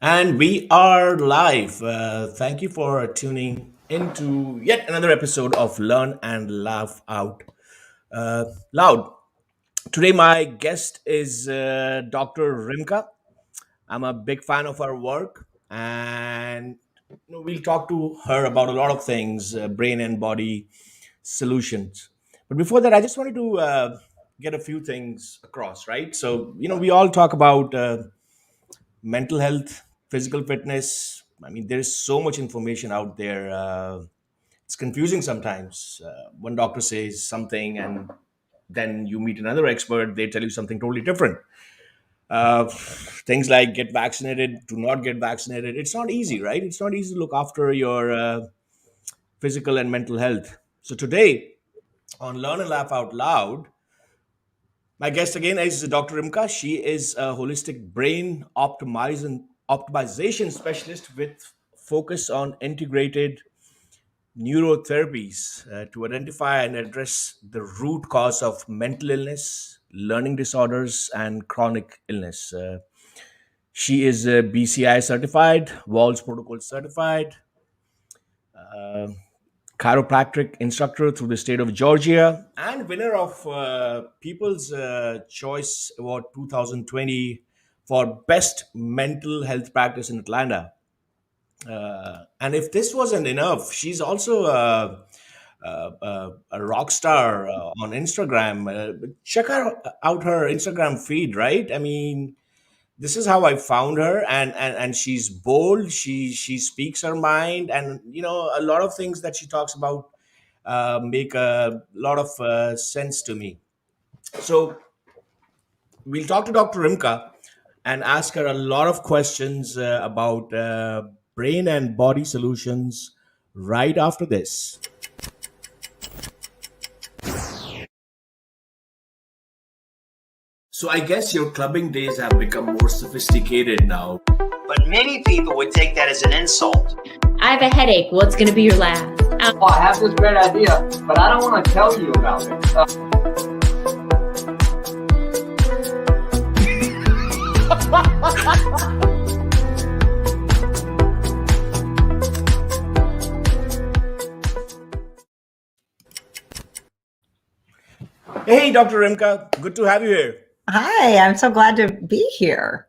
And we are live. Thank you for tuning into yet another episode of Learn and Laugh Out Loud. Today, my guest is Dr. Rimka. I'm a big fan of her work, and we'll talk to her about a lot of things, brain and body solutions. But before that, I just wanted to get a few things across, right? So, we all talk about mental health, physical fitness. I mean, there's so much information out there. It's confusing sometimes. One doctor says something, and then you meet another expert, they tell you something totally different. Things like get vaccinated, do not get vaccinated. It's not easy, right? It's not easy to look after your physical and mental health. So today on Learn and Laugh Out Loud, my guest again is Dr. Rimka. She is a holistic brain optimization specialist with focus on integrated neurotherapies to identify and address the root cause of mental illness, learning disorders, and chronic illness. She is BCI certified, Walls Protocol certified, uh, chiropractic instructor through the state of Georgia, and winner of People's Choice Award 2020 for Best Mental Health Practice in Atlanta. And if this wasn't enough, she's also a rock star on Instagram. Check out her Instagram feed, right? I mean, this is how I found her, and she's bold. She speaks her mind, and a lot of things that she talks about make a lot of sense to me. So we'll talk to Dr. Rimka and ask her a lot of questions about brain and body solutions right after this. So I guess your clubbing days have become more sophisticated now. But many people would take that as an insult. I have a headache. What's going to be your last? Oh, I have this great idea, but I don't want to tell you about it. Hey, Dr. Rimka, good to have you here. Hi, I'm so glad to be here.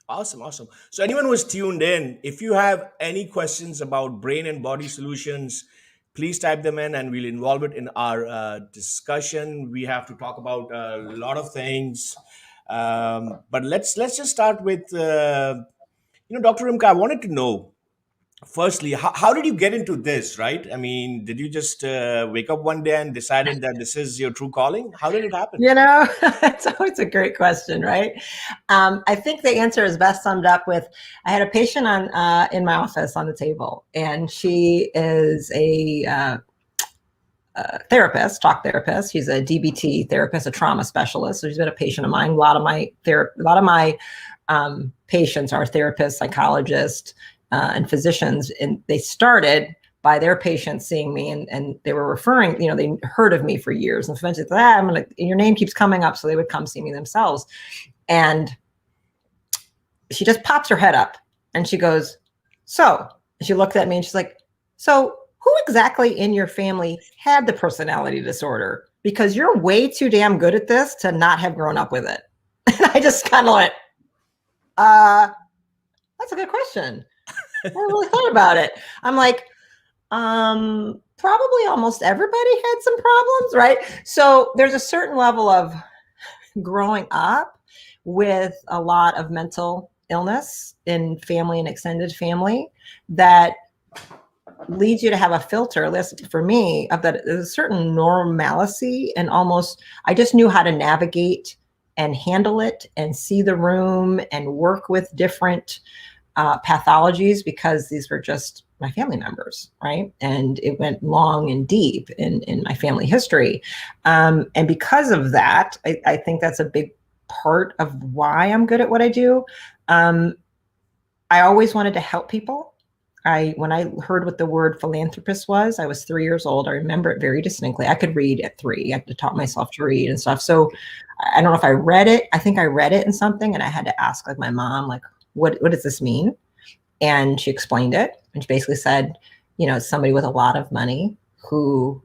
Awesome, awesome. So anyone who's tuned in, if you have any questions about brain and body solutions, please type them in and we'll involve it in our discussion. We have to talk about a lot of things. But let's just start with, Dr. Rimka, I wanted to know, firstly, how did you get into this, right? I mean, did you just wake up one day and decided that this is your true calling? How did it happen? It's always a great question, right? I think the answer is best summed up with, I had a patient in my office on the table, and she is a therapist, talk therapist. She's a DBT therapist, a trauma specialist. So she's been a patient of mine. A lot of my patients are therapists, psychologists, and physicians, and they started by their patients seeing me, and they were referring, they heard of me for years, and eventually thought, your name keeps coming up, so they would come see me themselves. And she just pops her head up and she goes, so, and she looked at me and she's like, so who exactly in your family had the personality disorder? Because you're way too damn good at this to not have grown up with it. And I just kind of went, that's a good question. I haven't really thought about it. I'm like, probably almost everybody had some problems, right? So there's a certain level of growing up with a lot of mental illness in family and extended family that leads you to have a filter, at least for me, of that there's a certain normalcy, and almost I just knew how to navigate and handle it and see the room and work with different pathologies, because these were just my family members, right? And it went long and deep in my family history. And because of that, I think that's a big part of why I'm good at what I do. I always wanted to help people. When I heard what the word philanthropist was, I was 3 years old. I remember it very distinctly. I could read at 3. I had to taught myself to read and stuff. So I don't know if I read it. I think I read it in something, and I had to ask my mom, what does this mean? And she explained it. And she basically said, somebody with a lot of money who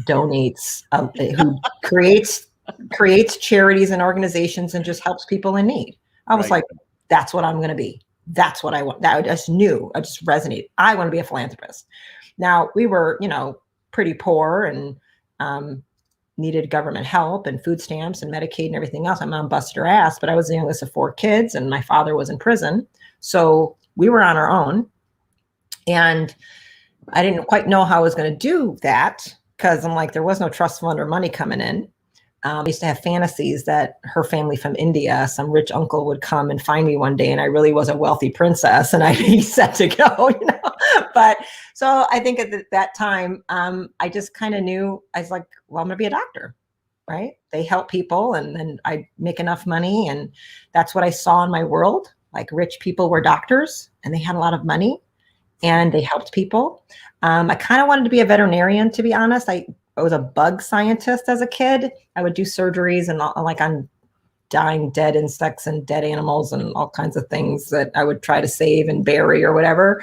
donates, who creates charities and organizations and just helps people in need. I was like, that's what I'm going to be. That's what I want. That I just knew, I just resonated. I want to be a philanthropist. Now we were, pretty poor and needed government help and food stamps and Medicaid and everything else. My mom busted her ass, but I was the youngest of 4 kids and my father was in prison. So we were on our own. And I didn't quite know how I was going to do that because I'm like, there was no trust fund or money coming in. I used to have fantasies that her family from India, some rich uncle would come and find me one day and I really was a wealthy princess and I'd be set to go, But so I think at that time, I just kind of knew, I was like, well, I'm going to be a doctor, right? They help people and then I make enough money. And that's what I saw in my world. Like rich people were doctors and they had a lot of money and they helped people. I kind of wanted to be a veterinarian, to be honest. I was a bug scientist as a kid. I would do surgeries and on dying dead insects and dead animals and all kinds of things that I would try to save and bury or whatever.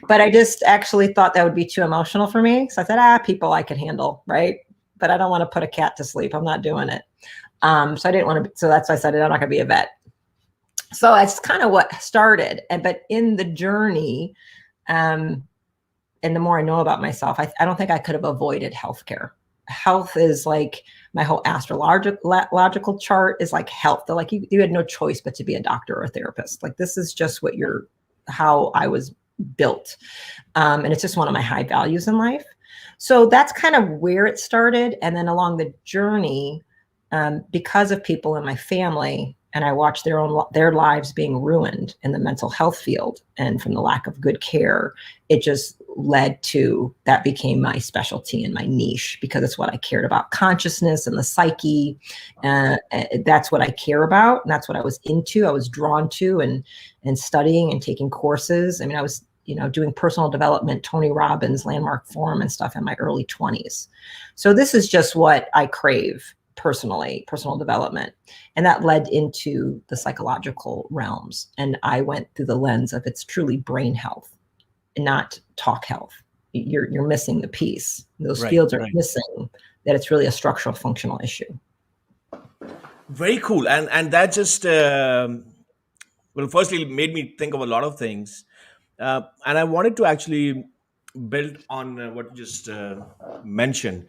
But I just actually thought that would be too emotional for me. So I said, people I could handle, right? But I don't want to put a cat to sleep. I'm not doing it. So I didn't want to. So that's why I said I'm not going to be a vet. So that's kind of what started. But in the journey, and the more I know about myself, I don't think I could have avoided healthcare. Health is like my whole astrological chart is like health. They're like, you had no choice but to be a doctor or a therapist. Like, this is just how I was built. And it's just one of my high values in life. So that's kind of where it started. And then along the journey, because of people in my family, and I watched their lives being ruined in the mental health field and from the lack of good care, it just led to, that became my specialty and my niche because it's what I cared about, consciousness and the psyche. That's what I care about. And that's what I was into. I was drawn to and studying and taking courses. I mean, I was, doing personal development, Tony Robbins, Landmark Forum and stuff in my early 20s. So this is just what I crave personally, personal development. And that led into the psychological realms. And I went through the lens of it's truly brain health and not talk health. You're missing the piece. Those fields are missing, that it's really a structural functional issue. Very cool. And that just, firstly made me think of a lot of things. And I wanted to actually build on what you just mentioned.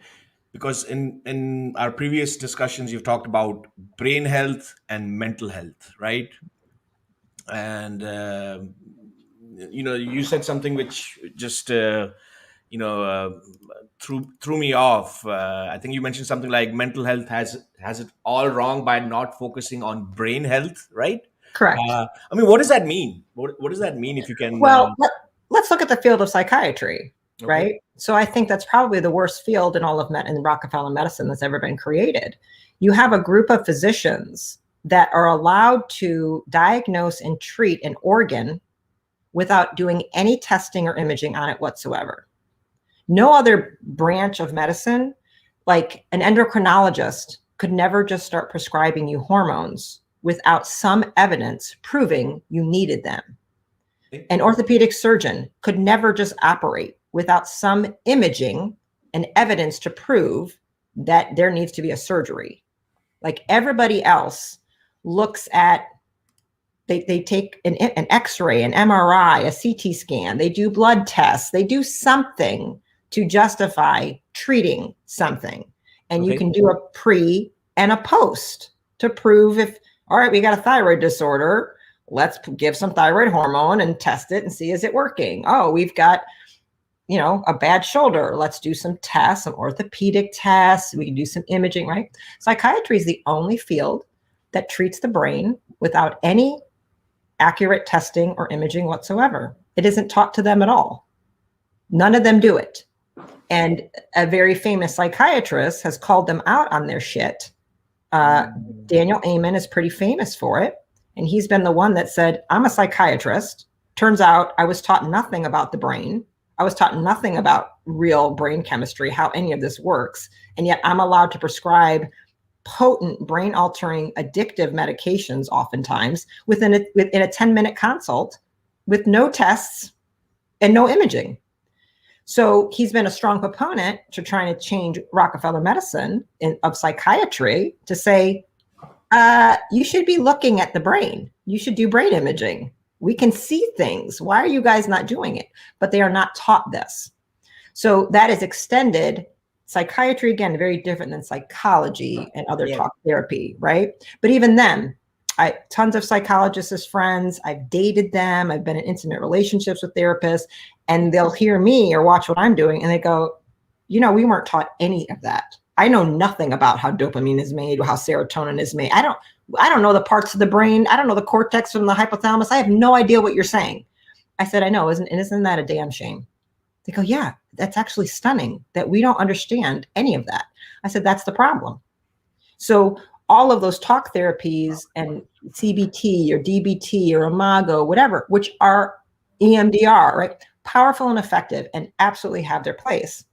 Because in our previous discussions, you've talked about brain health and mental health, right? And, you said something which just, threw me off. I think you mentioned something like mental health has it all wrong by not focusing on brain health, right? Correct. What does that mean? What does that mean if you can? Well, let's look at the field of psychiatry. Okay. Right. So I think that's probably the worst field in all of in Rockefeller medicine that's ever been created. You have a group of physicians that are allowed to diagnose and treat an organ without doing any testing or imaging on it whatsoever. No other branch of medicine, like an endocrinologist, could never just start prescribing you hormones without some evidence proving you needed them. An orthopedic surgeon could never just operate without some imaging and evidence to prove that there needs to be a surgery. Like everybody else looks at, they take an X-ray, an MRI, a CT scan, they do blood tests, they do something to justify treating something. And you can do a pre and a post to prove if, all right, we got a thyroid disorder, let's give some thyroid hormone and test it and see, is it working? Oh, we've got, a bad shoulder. Let's do some tests, some orthopedic tests. We can do some imaging, right? Psychiatry is the only field that treats the brain without any accurate testing or imaging whatsoever. It isn't taught to them at all. None of them do it. And a very famous psychiatrist has called them out on their shit. Daniel Amen is pretty famous for it. And he's been the one that said, I'm a psychiatrist. Turns out I was taught nothing about the brain. I was taught nothing about real brain chemistry, how any of this works. And yet I'm allowed to prescribe potent brain altering addictive medications oftentimes within a 10-minute consult with no tests and no imaging. So he's been a strong proponent to trying to change Rockefeller medicine of psychiatry to say, you should be looking at the brain. You should do brain imaging. We can see things. Why are you guys not doing it? But they are not taught this. So that is extended. Psychiatry, again, very different than psychology and other talk therapy, right? But even then, tons of psychologists as friends. I've dated them. I've been in intimate relationships with therapists, and they'll hear me or watch what I'm doing, and they go, we weren't taught any of that. I know nothing about how dopamine is made, how serotonin is made. I don't know the parts of the brain. I don't know the cortex from the hypothalamus. I have no idea what you're saying. I said, I know. Isn't that a damn shame? They go, yeah, that's actually stunning that we don't understand any of that. I said, that's the problem. So all of those talk therapies and CBT or DBT or Imago, whatever, which are EMDR, right? Powerful and effective and absolutely have their place.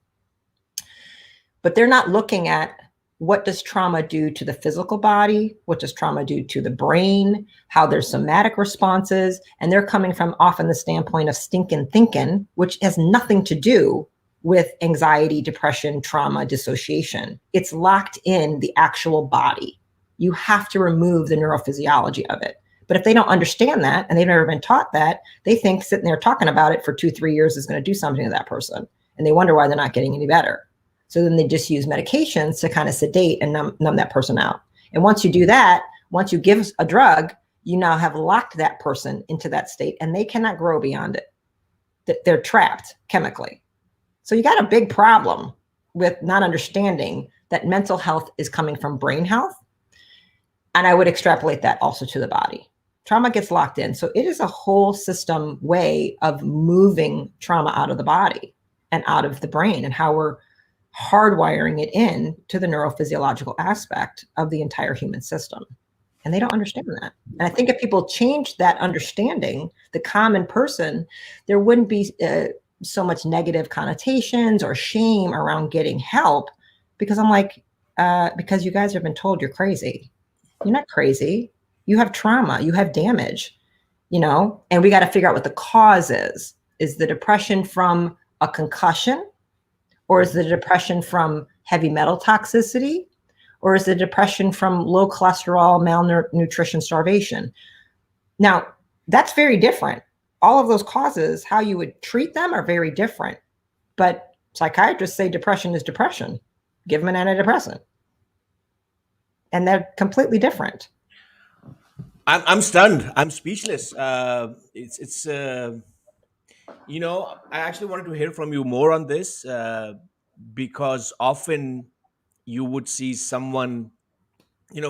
But they're not looking at what does trauma do to the physical body? What does trauma do to the brain? How there's somatic responses? And they're coming from often the standpoint of stinking thinking, which has nothing to do with anxiety, depression, trauma, dissociation. It's locked in the actual body. You have to remove the neurophysiology of it. But if they don't understand that and they've never been taught that, they think sitting there talking about it for 2-3 years is going to do something to that person. And they wonder why they're not getting any better. So then they just use medications to kind of sedate and numb that person out. And once you do that, once you give a drug, you now have locked that person into that state and they cannot grow beyond it. They're trapped chemically. So you got a big problem with not understanding that mental health is coming from brain health. And I would extrapolate that also to the body. Trauma gets locked in. So it is a whole system way of moving trauma out of the body and out of the brain, and how we're hardwiring it in to the neurophysiological aspect of the entire human system. And they don't understand that. And I think if people change that understanding, the common person, there wouldn't be so much negative connotations or shame around getting help, because I'm like, because you guys have been told you're crazy. You're not crazy. You have trauma, you have damage, and we got to figure out what the cause is. Is the depression from a concussion? Or is the depression from heavy metal toxicity? Or is the depression from low cholesterol, malnutrition, starvation? Now, that's very different. All of those causes, how you would treat them are very different. But psychiatrists say depression is depression. Give them an antidepressant. And they're completely different. I'm stunned. I'm speechless. I actually wanted to hear from you more on this because often you would see someone,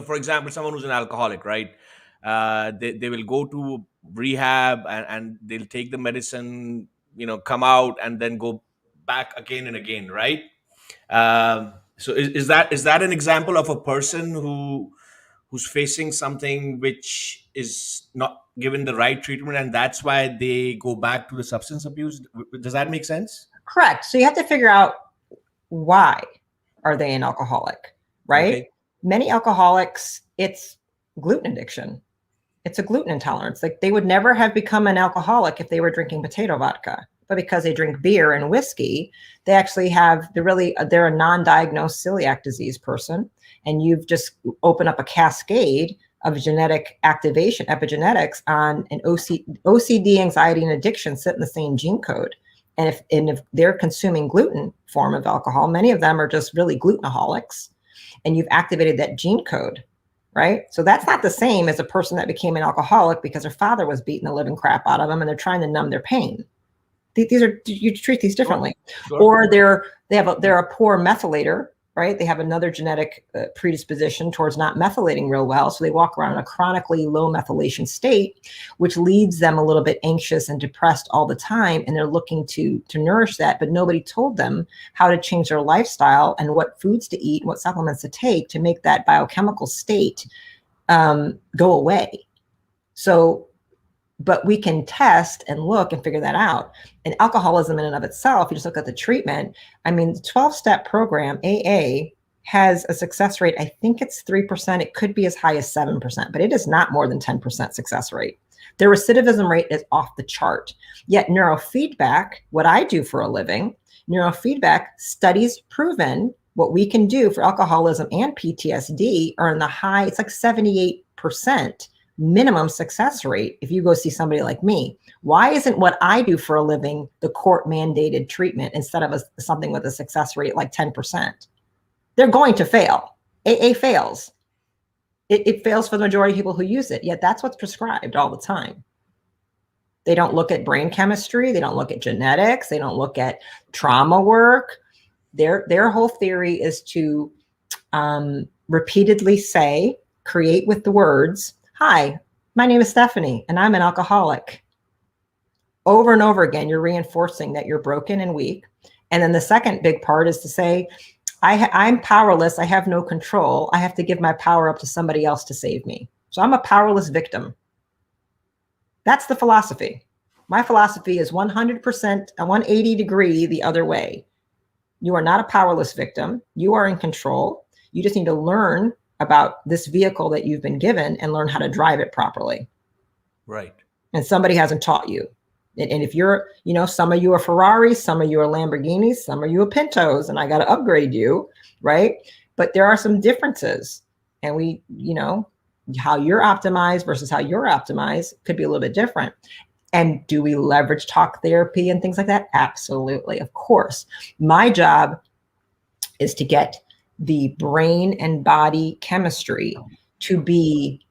for example, someone who's an alcoholic, right? They will go to rehab and they'll take the medicine, come out and then go back again and again, right? So is that an example of a person who's facing something which is not given the right treatment, and that's why they go back to the substance abuse? Does that make sense? Correct. So you have to figure out, why are they an alcoholic, right? Okay. Many alcoholics, it's gluten addiction. It's a gluten intolerance. Like, they would never have become an alcoholic if they were drinking potato vodka, but because they drink beer and whiskey, they actually they're a non-diagnosed celiac disease person. And you've just opened up a cascade of genetic activation, epigenetics on an OCD, anxiety, and addiction sit in the same gene code. And if they're consuming gluten form of alcohol, many of them are just really glutenaholics, and you've activated that gene code, right? So that's not the same as a person that became an alcoholic because their father was beating the living crap out of them and they're trying to numb their pain. You treat these differently. Sure. Or they're a poor methylator, right? They have another genetic predisposition towards not methylating real well. So they walk around in a chronically low methylation state, which leaves them a little bit anxious and depressed all the time. And they're looking to nourish that, but nobody told them how to change their lifestyle and what foods to eat, what supplements to take to make that biochemical state go away. So, but we can test and look and figure that out. And alcoholism in and of itself, you just look at the treatment. I mean, the 12-step program, AA, has a success rate, I think it's 3%. It could be as high as 7%, but it is not more than 10% success rate. Their recidivism rate is off the chart. Yet neurofeedback, what I do for a living, neurofeedback studies proven what we can do for alcoholism and PTSD are in the high, it's like 78% minimum success rate if you go see somebody like me. Why isn't what I do for a living the court mandated treatment instead of something with a success rate like 10%? They're going to fail. AA fails. It fails for the majority of people who use it, yet that's what's prescribed all the time. They don't look at brain chemistry. They don't look at genetics. They don't look at trauma work. Their whole theory is to repeatedly say, create with the words, "Hi, my name is Stephanie, and I'm an alcoholic." Over and over again, you're reinforcing that you're broken and weak. And then the second big part is to say, I'm powerless. I have no control. I have to give my power up to somebody else to save me. So I'm a powerless victim. That's the philosophy. My philosophy is 100%, a 180 degree the other way. You are not a powerless victim. You are in control. You just need to learn about this vehicle that you've been given and learn how to drive it properly. Right. And somebody hasn't taught you. And if you're, some of you are Ferraris, some of you are Lamborghinis, some of you are Pintos, and I got to upgrade you, right? But there are some differences. And how you're optimized versus how you're optimized could be a little bit different. And do we leverage talk therapy and things like that? Absolutely, of course. My job is to get the brain and body chemistry to be,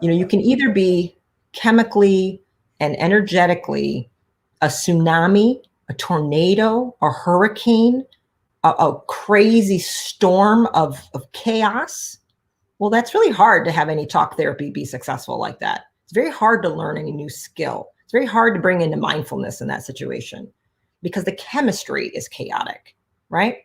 you can either be chemically and energetically a tsunami, a tornado, a hurricane, a crazy storm of chaos. Well, that's really hard to have any talk therapy be successful like that. It's very hard to learn any new skill. It's very hard to bring into mindfulness in that situation because the chemistry is chaotic, right?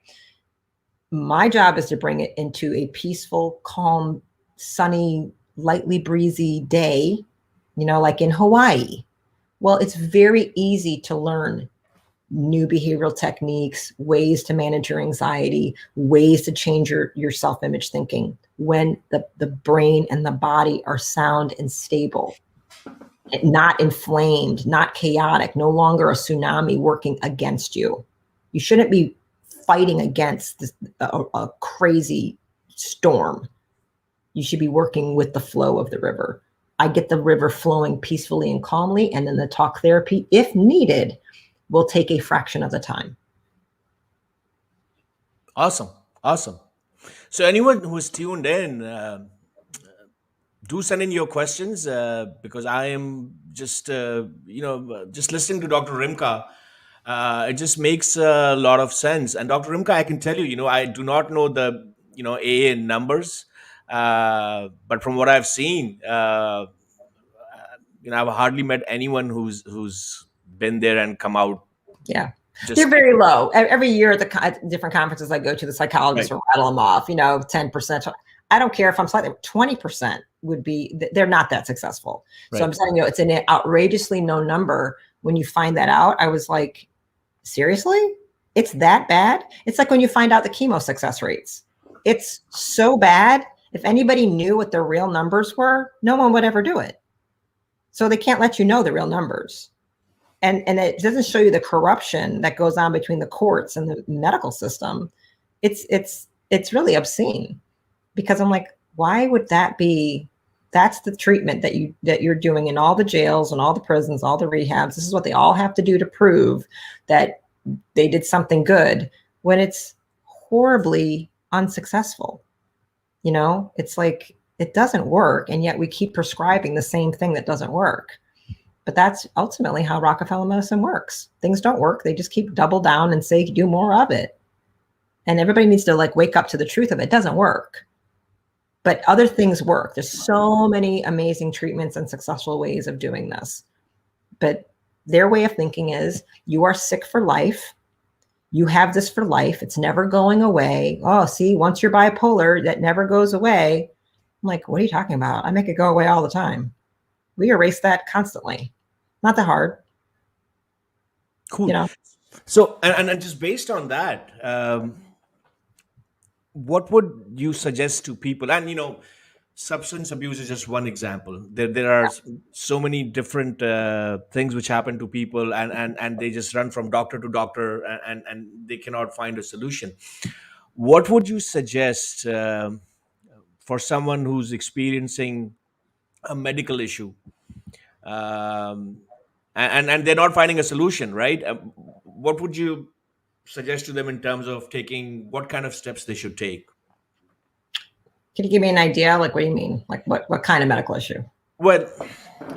My job is to bring it into a peaceful, calm, sunny, lightly breezy day, like in Hawaii. Well, it's very easy to learn new behavioral techniques, ways to manage your anxiety, ways to change your self-image thinking when the brain and the body are sound and stable, not inflamed, not chaotic, no longer a tsunami working against you. You shouldn't be fighting against a crazy storm. You should be working with the flow of the river. I get the river flowing peacefully and calmly, and then the talk therapy, if needed, will take a fraction of the time. Awesome. So anyone who's tuned in, do send in your questions because I am just, just listening to Dr. Rimka. It just makes a lot of sense. And Dr. Rimka, I can tell you, I do not know the, AA numbers, but from what I've seen, I've hardly met anyone who's been there and come out. Yeah. They're very low. Every year at the different conferences I go to, the psychologists will rattle them off, 10%. I don't care if I'm slightly, 20% would be, they're not that successful. Right. So I'm telling you, it's an outrageously low number. When you find that out, I was like, seriously? It's that bad? It's like when you find out the chemo success rates. It's so bad. If anybody knew what their real numbers were, no one would ever do it. So they can't let you know the real numbers. And it doesn't show you the corruption that goes on between the courts and the medical system. It's really obscene, because I'm like, why would that be? That's the treatment that you're doing in all the jails and all the prisons, all the rehabs. This is what they all have to do to prove that they did something good, when it's horribly unsuccessful. It's like, it doesn't work, and yet we keep prescribing the same thing that doesn't work. But that's ultimately how Rockefeller medicine works. Things don't work. They just keep double down and say, do more of it. And everybody needs to wake up to the truth of it. It doesn't work. But other things work. There's so many amazing treatments and successful ways of doing this. But their way of thinking is, you are sick for life. You have this for life. It's never going away. Oh, see, once you're bipolar, that never goes away. I'm like, what are you talking about? I make it go away all the time. We erase that constantly. Not that hard. Cool. So, and just based on that, what would you suggest to people? And substance abuse is just one example. There are so many different things which happen to people, and they just run from doctor to doctor, and they cannot find a solution. What would you suggest for someone who's experiencing a medical issue, um, and they're not finding a solution, right? What would you suggest to them in terms of taking what kind of steps they should take? Can you give me an idea? Like, what do you mean? Like, what kind of medical issue? Well,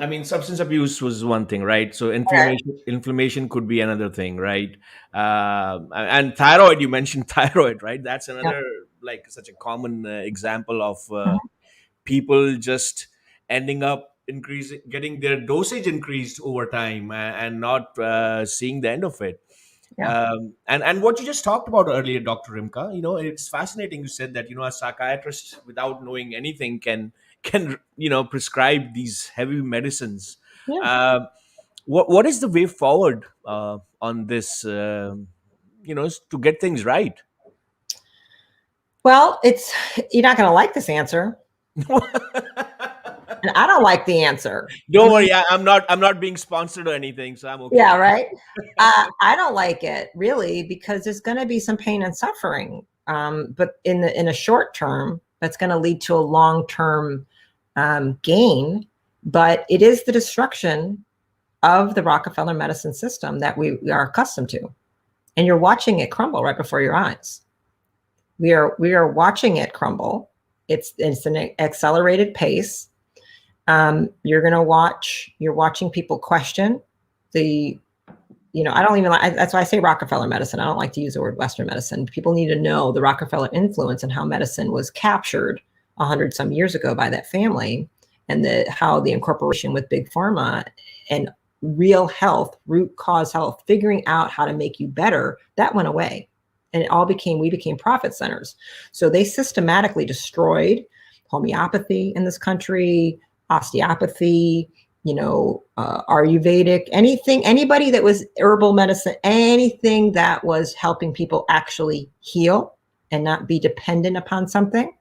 I mean, substance abuse was one thing, right? So Okay. inflammation could be another thing, right? And thyroid, you mentioned thyroid, right? That's Yeah. another, like, such a common example of Mhm. people just ending up increasing, getting their dosage increased over time, and not seeing the end of it. Yeah. And what you just talked about earlier, Dr. Rimka, it's fascinating. You said that a psychiatrist, without knowing anything, can prescribe these heavy medicines. Yeah. What is the way forward on this? To get things right. Well, you're not going to like this answer, and I don't like the answer. Don't worry, I'm not being sponsored or anything, so I'm okay. Yeah, right. I don't like it really because there's going to be some pain and suffering, but in a short term, that's going to lead to a long term gain. But it is the destruction of the Rockefeller medicine system that we are accustomed to, and you're watching it crumble right before your eyes. We are watching it crumble. It's an accelerated pace. You're watching people question the, I don't even like, that's why I say Rockefeller medicine. I don't like to use the word Western medicine. People need to know the Rockefeller influence and how medicine was captured 100 some years ago by that family, and how the incorporation with big pharma and real health, root cause health, figuring out how to make you better, that went away. And we became profit centers. So they systematically destroyed homeopathy in this country, osteopathy, Ayurvedic, anybody that was herbal medicine, anything that was helping people actually heal and not be dependent upon something,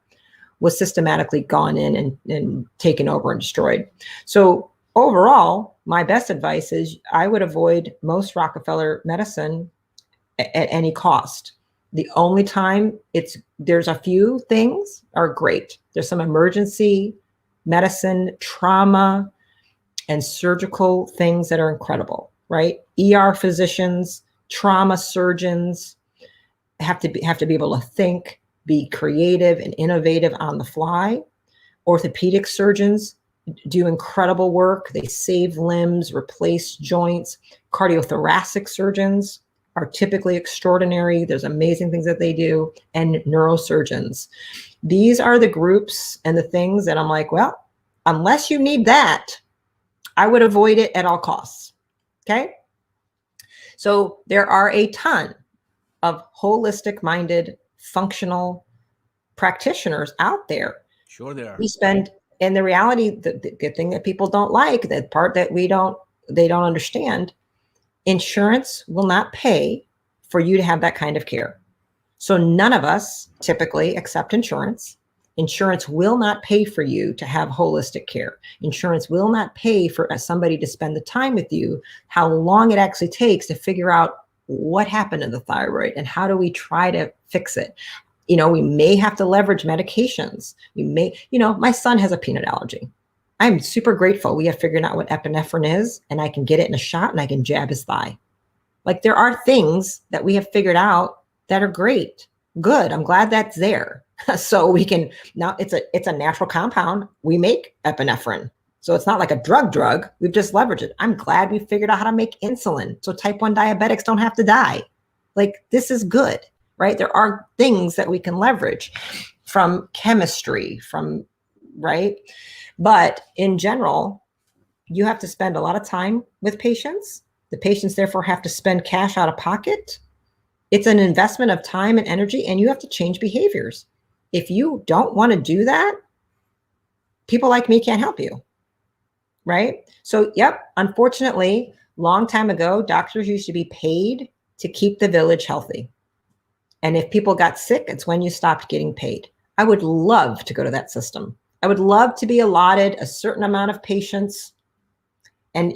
was systematically gone in and taken over and destroyed. So overall, my best advice is I would avoid most Rockefeller medicine at any cost. The only time there's a few things are great. There's some emergency medicine, trauma, and surgical things that are incredible, right? ER physicians, trauma surgeons have to be able to think, be creative and innovative on the fly. Orthopedic surgeons do incredible work. They save limbs, replace joints. Cardiothoracic surgeons are typically extraordinary. There's amazing things that they do. And neurosurgeons. These are the groups and the things that I'm like, well, unless you need that, I would avoid it at all costs. Okay. So there are a ton of holistic minded, functional practitioners out there. Sure there are. We spend, and the reality, the thing that people don't like, that part that they don't understand, insurance will not pay for you to have that kind of care. So none of us typically accept insurance. Insurance will not pay for you to have holistic care. Insurance will not pay for somebody to spend the time with you, how long it actually takes to figure out what happened to the thyroid and how do we try to fix it. We may have to leverage medications. My son has a peanut allergy. I'm super grateful we have figured out what epinephrine is, and I can get it in a shot and I can jab his thigh. Like, there are things that we have figured out that are great. Good. I'm glad that's there. So we can, now it's a natural compound. We make epinephrine. So it's not like a drug. We've just leveraged it. I'm glad we figured out how to make insulin so type 1 diabetics don't have to die. Like, this is good, right? There are things that we can leverage from chemistry, right? But in general, you have to spend a lot of time with patients. The patients therefore have to spend cash out of pocket. It's an investment of time and energy, and you have to change behaviors. If you don't want to do that, people like me can't help you, right? So, yep, unfortunately, long time ago, doctors used to be paid to keep the village healthy. And if people got sick, it's when you stopped getting paid. I would love to go to that system. I would love to be allotted a certain amount of patients. And,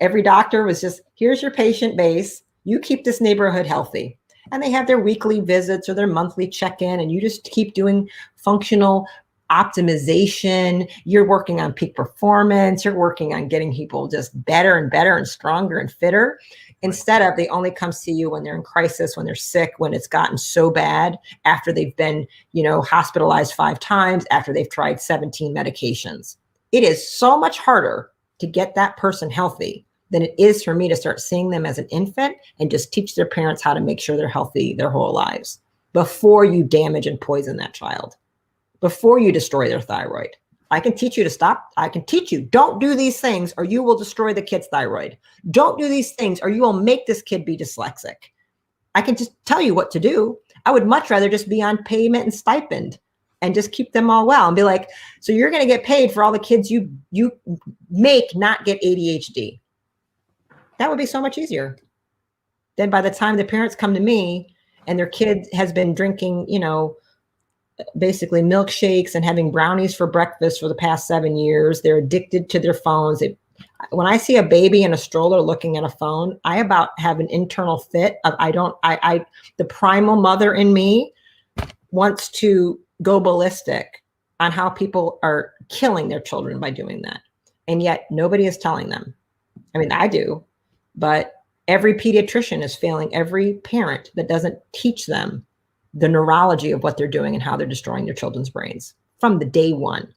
every doctor was just, here's your patient base. You keep this neighborhood healthy. And they have their weekly visits or their monthly check-in, and you just keep doing functional optimization. You're working on peak performance. You're working on getting people just better and better and stronger and fitter. Instead of, they only come see you when they're in crisis, when they're sick, when it's gotten so bad, after they've been, hospitalized 5 times, after they've tried 17 medications. It is so much harder to get that person healthy than it is for me to start seeing them as an infant and just teach their parents how to make sure they're healthy their whole lives before you damage and poison that child, before you destroy their thyroid. I can teach you to stop. I can teach you, don't do these things or you will destroy the kid's thyroid. Don't do these things or you will make this kid be dyslexic. I can just tell you what to do. I would much rather just be on payment and stipend and just keep them all well and be like, so you're going to get paid for all the kids you make not get ADHD. That would be so much easier. Then by the time the parents come to me and their kid has been drinking, basically milkshakes and having brownies for breakfast for the past 7 years, they're addicted to their phones. When I see a baby in a stroller looking at a phone, I about have an internal fit of, the primal mother in me wants to go ballistic on how people are killing their children by doing that. And yet nobody is telling them. I mean, I do, but every pediatrician is failing every parent that doesn't teach them the neurology of what they're doing and how they're destroying their children's brains from the day one.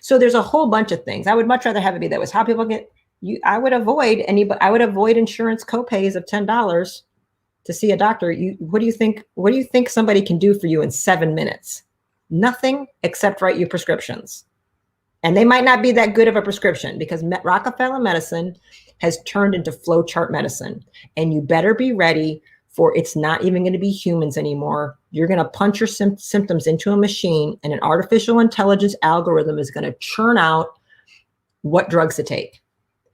So there's a whole bunch of things. I would much rather have it be that was how people get you. I would avoid insurance copays of $10 to see a doctor. What do you think somebody can do for you in 7 minutes? Nothing except write you prescriptions. And they might not be that good of a prescription because Rockefeller medicine has turned into flowchart medicine. And you better be ready for it's not even going to be humans anymore. You're going to punch your symptoms into a machine and an artificial intelligence algorithm is going to churn out what drugs to take.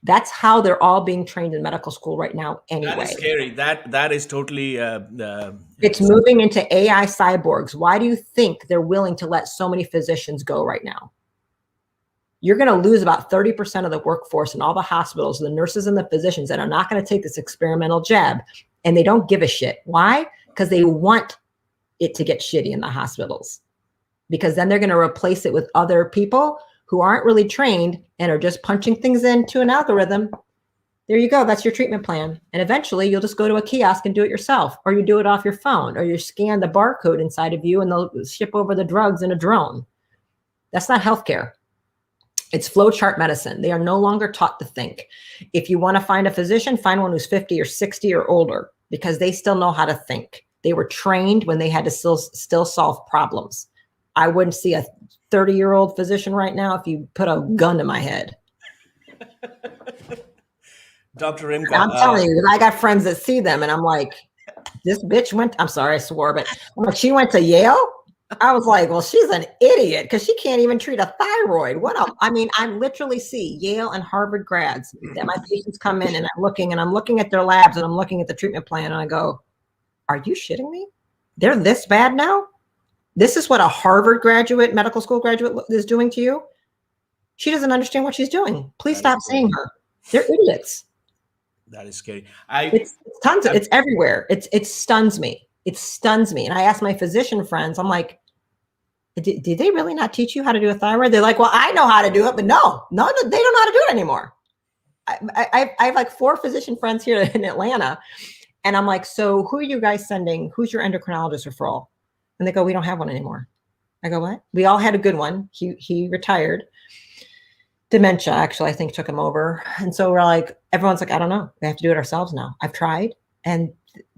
That's how they're all being trained in medical school right now anyway. That is scary. That is totally... it's moving into AI cyborgs. Why do you think they're willing to let so many physicians go right now? You're going to lose about 30% of the workforce in all the hospitals, the nurses and the physicians that are not going to take this experimental jab. And they don't give a shit. Why? Because they want it to get shitty in the hospitals. Because then they're going to replace it with other people who aren't really trained and are just punching things into an algorithm. There you go. That's your treatment plan. And eventually you'll just go to a kiosk and do it yourself, or you do it off your phone, or you scan the barcode inside of you and they'll ship over the drugs in a drone. That's not healthcare. It's flowchart medicine. They are no longer taught to think. If you want to find a physician, find one who's 50 or 60 or older because they still know how to think. They were trained when they had to still solve problems. I wouldn't see a 30-year-old physician right now if you put a gun to my head. Dr. Rimka. I'm telling you, I got friends that see them and I'm like, this bitch I'm sorry, I swore, but I'm like, she went to Yale? I was like, well, she's an idiot because she can't even treat a thyroid. I literally see Yale and Harvard grads that my patients come in and I'm looking at their labs and I'm looking at the treatment plan and I go, are you shitting me? They're this bad now? This is what a Harvard graduate, medical school graduate is doing to you? She doesn't understand what she's doing. Please stop seeing her. They're idiots. That is scary. It's everywhere. It stuns me. It stuns me. And I ask my physician friends, I'm like, did they really not teach you how to do a thyroid? They're like, well, I know how to do it, but no, they don't know how to do it anymore. I have like 4 physician friends here in Atlanta. And I'm like, so who are you guys sending? Who's your endocrinologist referral? And they go, we don't have one anymore. I go, what? We all had a good one. He retired. Dementia, actually, I think took him over. And so we're like, everyone's like, I don't know. We have to do it ourselves now. I've tried and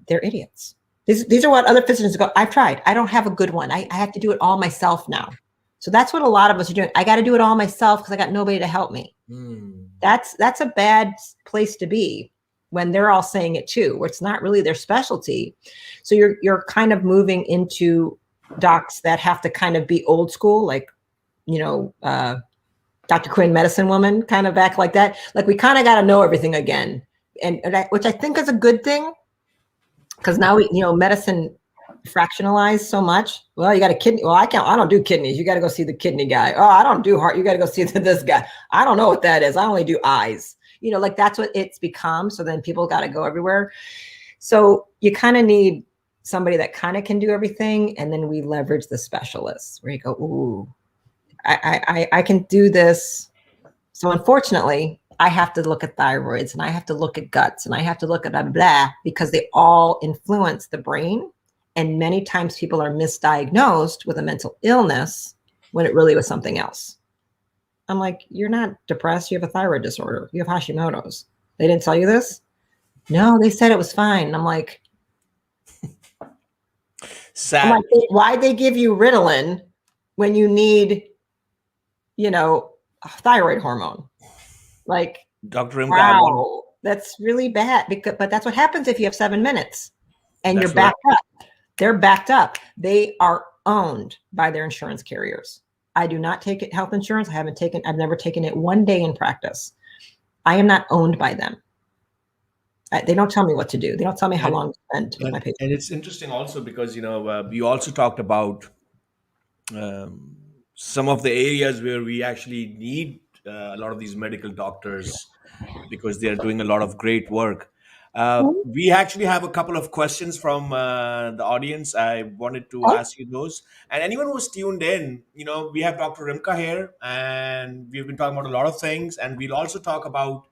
they're idiots. These are what other physicians go, I've tried. I don't have a good one. I have to do it all myself now. So that's what a lot of us are doing. I got to do it all myself because I got nobody to help me. That's a bad place to be when they're all saying it too, where it's not really their specialty. So you're kind of moving into docs that have to kind of be old school, like, Dr. Quinn, medicine woman, kind of act like that. Like we kind of got to know everything again. And which I think is a good thing. Because now medicine fractionalized so much. Well, you got a kidney. Well, I don't do kidneys. You got to go see the kidney guy. Oh, I don't do heart. You got to go see this guy. I don't know what that is. I only do eyes. Like that's what it's become. So then people got to go everywhere. So you kind of need somebody that kind of can do everything. And then we leverage the specialists where you go, ooh, I can do this. So unfortunately, I have to look at thyroids and I have to look at guts and I have to look at blah, blah, because they all influence the brain. And many times people are misdiagnosed with a mental illness when it really was something else. I'm like, you're not depressed. You have a thyroid disorder. You have Hashimoto's. They didn't tell you this? No, they said it was fine. And I'm like, sad. Why'd they give you Ritalin when you need, thyroid hormone? Like, Dr. Rimka, wow, that's really bad. But that's what happens if you have 7 minutes and you're backed up. They're backed up. They are owned by their insurance carriers. I do not take health insurance. I've never taken it one day in practice. I am not owned by them. They don't tell me what to do. They don't tell me how long to spend with my patients. And it's interesting also because, you also talked about some of the areas where we actually need a lot of these medical doctors because they're doing a lot of great work. We actually have a couple of questions from the audience. I wanted to ask you those. And anyone who's tuned in, we have Dr. Rimka here, and we've been talking about a lot of things. And we'll also talk about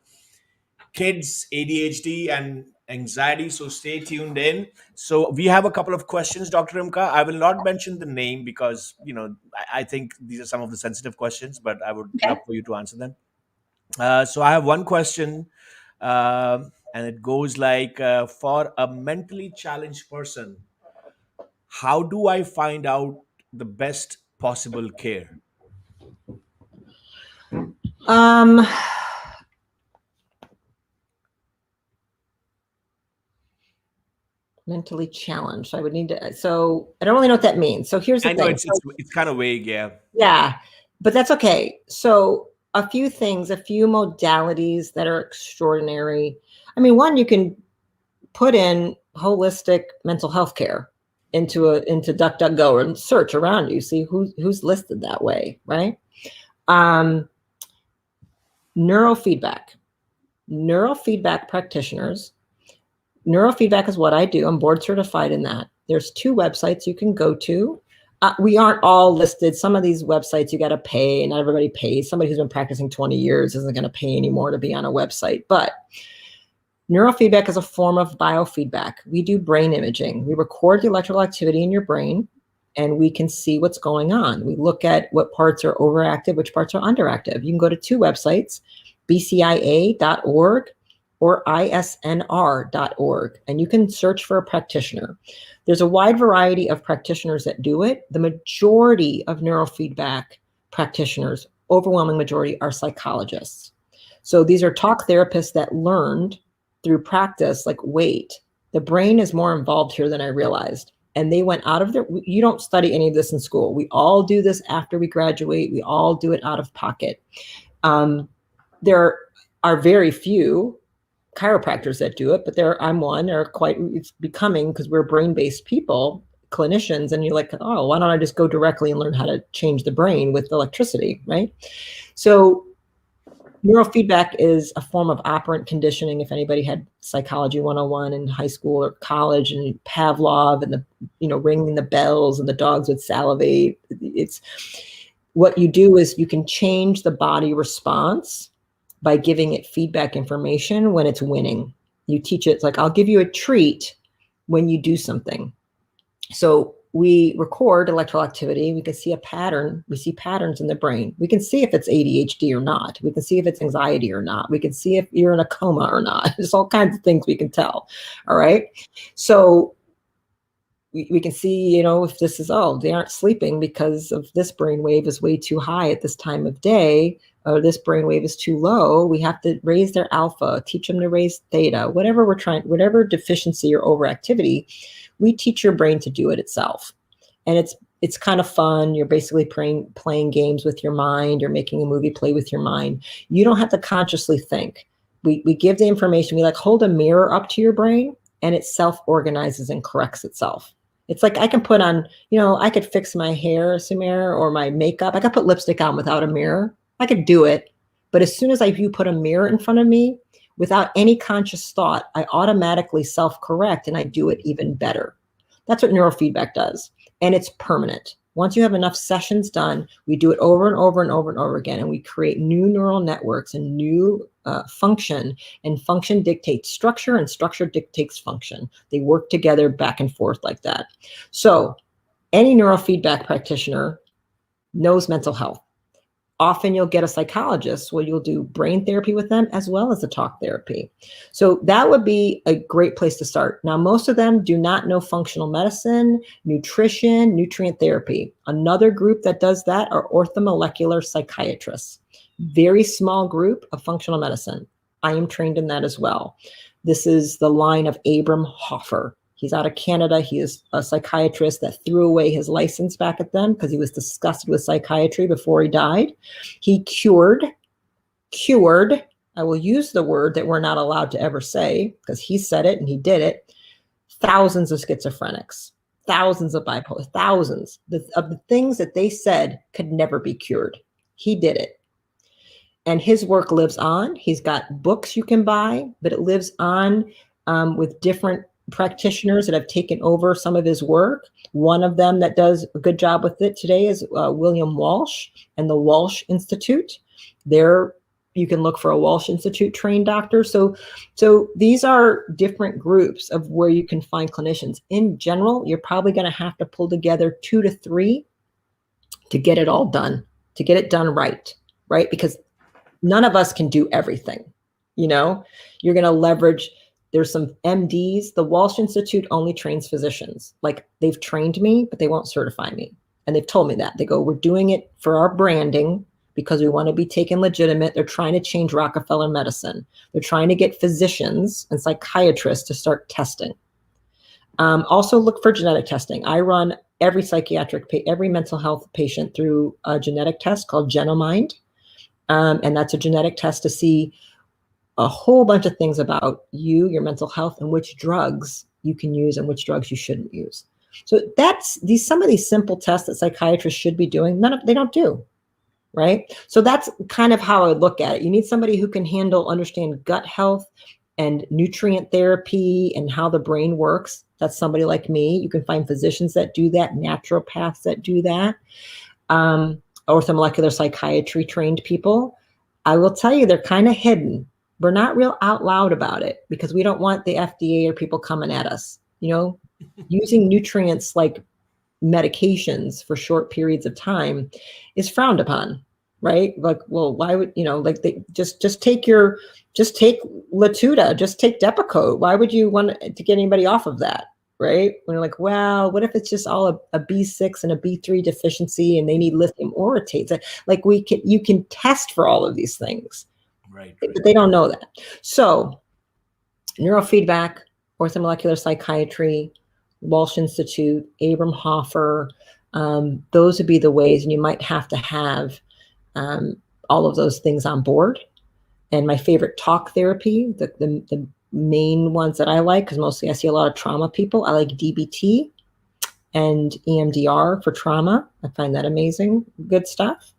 kids, ADHD, and anxiety. So stay tuned in. So we have a couple of questions, Dr. Rimka. I will not mention the name because, I think these are some of the sensitive questions, but I would love for you to answer them. So I have one question. And it goes like, for a mentally challenged person, how do I find out the best possible care? Mentally challenged. I would need to. So I don't really know what that means. So here's the thing. I know it's kind of vague, yeah. Yeah, but that's okay. So a few things, a few modalities that are extraordinary. I mean, one, you can put in holistic mental health care into DuckDuckGo and search around you, see who's listed that way, right? Neurofeedback practitioners. Neurofeedback is what I do. I'm board certified in that. There's 2 websites you can go to. We aren't all listed. Some of these websites you got to pay, and not everybody pays. Somebody who's been practicing 20 years isn't going to pay anymore to be on a website. But neurofeedback is a form of biofeedback. We do brain imaging. We record the electrical activity in your brain, and we can see what's going on. We look at what parts are overactive, which parts are underactive. You can go to 2 websites, bcia.org or isnr.org, and you can search for a practitioner. There's a wide variety of practitioners that do it. The majority of neurofeedback practitioners, overwhelming majority, are psychologists. So these are talk therapists that learned through practice, like, wait, the brain is more involved here than I realized. And they went out of you don't study any of this in school. We all do this after we graduate. We all do it out of pocket. There are very few chiropractors that do it, but I'm one, or it's becoming, because we're brain-based people, clinicians, and you're like, oh, why don't I just go directly and learn how to change the brain with electricity, right? So neurofeedback is a form of operant conditioning. If anybody had psychology 101 in high school or college, and Pavlov and the ringing the bells and the dogs would salivate, it's what you do is you can change the body response by giving it feedback information when it's winning. You teach it, like, I'll give you a treat when you do something. So we record electrical activity. We can see a pattern. We see patterns in the brain. We can see if it's ADHD or not. We can see if it's anxiety or not. We can see if you're in a coma or not. There's all kinds of things we can tell. All right. So we can see, if this is, they aren't sleeping because of this brainwave is way too high at this time of day, or this brainwave is too low. We have to raise their alpha, teach them to raise theta, whatever deficiency or overactivity, we teach your brain to do it itself. And it's kind of fun. You're basically playing games with your mind. You're making a movie play with your mind. You don't have to consciously think. We give the information. We hold a mirror up to your brain, and it self-organizes and corrects itself. It's like I can put on, I could fix my hair, Sumair, or my makeup. I could put lipstick on without a mirror. I could do it. But as soon as you put a mirror in front of me, without any conscious thought, I automatically self-correct and I do it even better. That's what neurofeedback does. And it's permanent. Once you have enough sessions done, we do it over and over and over and over again. And we create new neural networks and new function. And function dictates structure and structure dictates function. They work together back and forth like that. So any neurofeedback practitioner knows mental health. Often you'll get a psychologist where you'll do brain therapy with them as well as the talk therapy. So that would be a great place to start. Now, most of them do not know functional medicine, nutrition, nutrient therapy. Another group that does that are orthomolecular psychiatrists. Very small group of functional medicine. I am trained in that as well. This is the line of Abram Hoffer. He's out of Canada. He is a psychiatrist that threw away his license back at them because he was disgusted with psychiatry before he died. He cured, I will use the word that we're not allowed to ever say because he said it and he did it, thousands of schizophrenics, thousands of bipolar, thousands of the things that they said could never be cured. He did it. And his work lives on. He's got books you can buy, but it lives on with different practitioners that have taken over some of his work. One of them that does a good job with it today is William Walsh and the Walsh Institute. There you can look for a Walsh Institute trained doctor. So these are different groups of where you can find clinicians. In general, you're probably going to have to pull together 2 to 3 to get it all done, to get it done right? Because none of us can do everything. You're going to leverage. There's some MDs. The Walsh Institute only trains physicians. Like they've trained me, but they won't certify me. And they've told me that. They go, we're doing it for our branding because we want to be taken legitimate. They're trying to change Rockefeller medicine. They're trying to get physicians and psychiatrists to start testing. Also look for genetic testing. I run every every mental health patient through a genetic test called Genomind. And that's a genetic test to see a whole bunch of things about you, your mental health, and which drugs you can use and which drugs you shouldn't use. So that's some of these simple tests that psychiatrists should be doing. They don't do, right? So that's kind of how I look at it. You need somebody who can understand gut health and nutrient therapy and how the brain works. That's somebody like me. You can find physicians that do that, naturopaths that do that, orthomolecular psychiatry trained people. I will tell you, they're kind of hidden. We're not real out loud about it because we don't want the FDA or people coming at us. Using nutrients like medications for short periods of time is frowned upon, right? Like, well, why would, they just take Latuda, just take Depakote. Why would you want to get anybody off of that? Right? When you're like, well, what if it's just all a B6 and a B3 deficiency and they need lithium orotates? Like you can test for all of these things. Right. But they don't know that. So neurofeedback, orthomolecular psychiatry, Walsh Institute, Abram Hoffer, those would be the ways, and you might have to have all of those things on board. And my favorite talk therapy, the main ones that I like, because mostly I see a lot of trauma people, I like DBT and EMDR for trauma. I find that amazing, good stuff.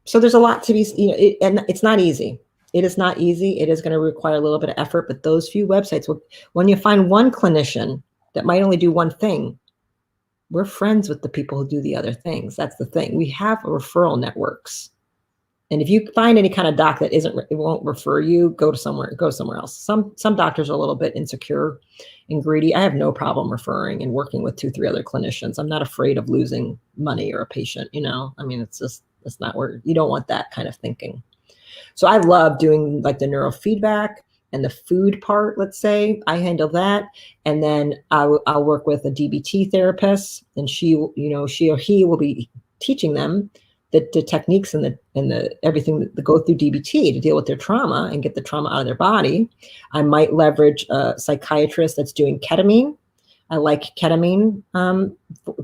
So there's a lot to be, and it's not easy. It is not easy. It is going to require a little bit of effort, but those few websites, when you find one clinician that might only do one thing, we're friends with the people who do the other things. That's the thing. We have referral networks. And if you find any kind of doc that won't refer you, go somewhere else. Some doctors are a little bit insecure and greedy. I have no problem referring and working with 2-3 other clinicians. I'm not afraid of losing money or a patient, I mean, it's not where you don't want that kind of thinking. So I love doing like the neurofeedback and the food part, let's say. I handle that. And then I'll work with a DBT therapist, and she or he will be teaching them the techniques and the everything that go through DBT to deal with their trauma and get the trauma out of their body. I might leverage a psychiatrist that's doing ketamine. I like ketamine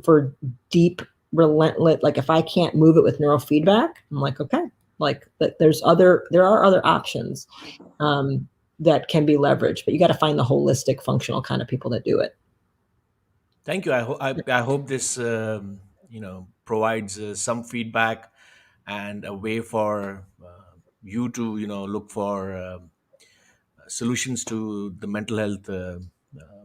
for deep, relentless. Like if I can't move it with neurofeedback, I'm like, okay, like there are other options that can be leveraged, but you got to find the holistic, functional kind of people that do it. Thank you. I hope this provides some feedback and a way for you to look for solutions to the mental health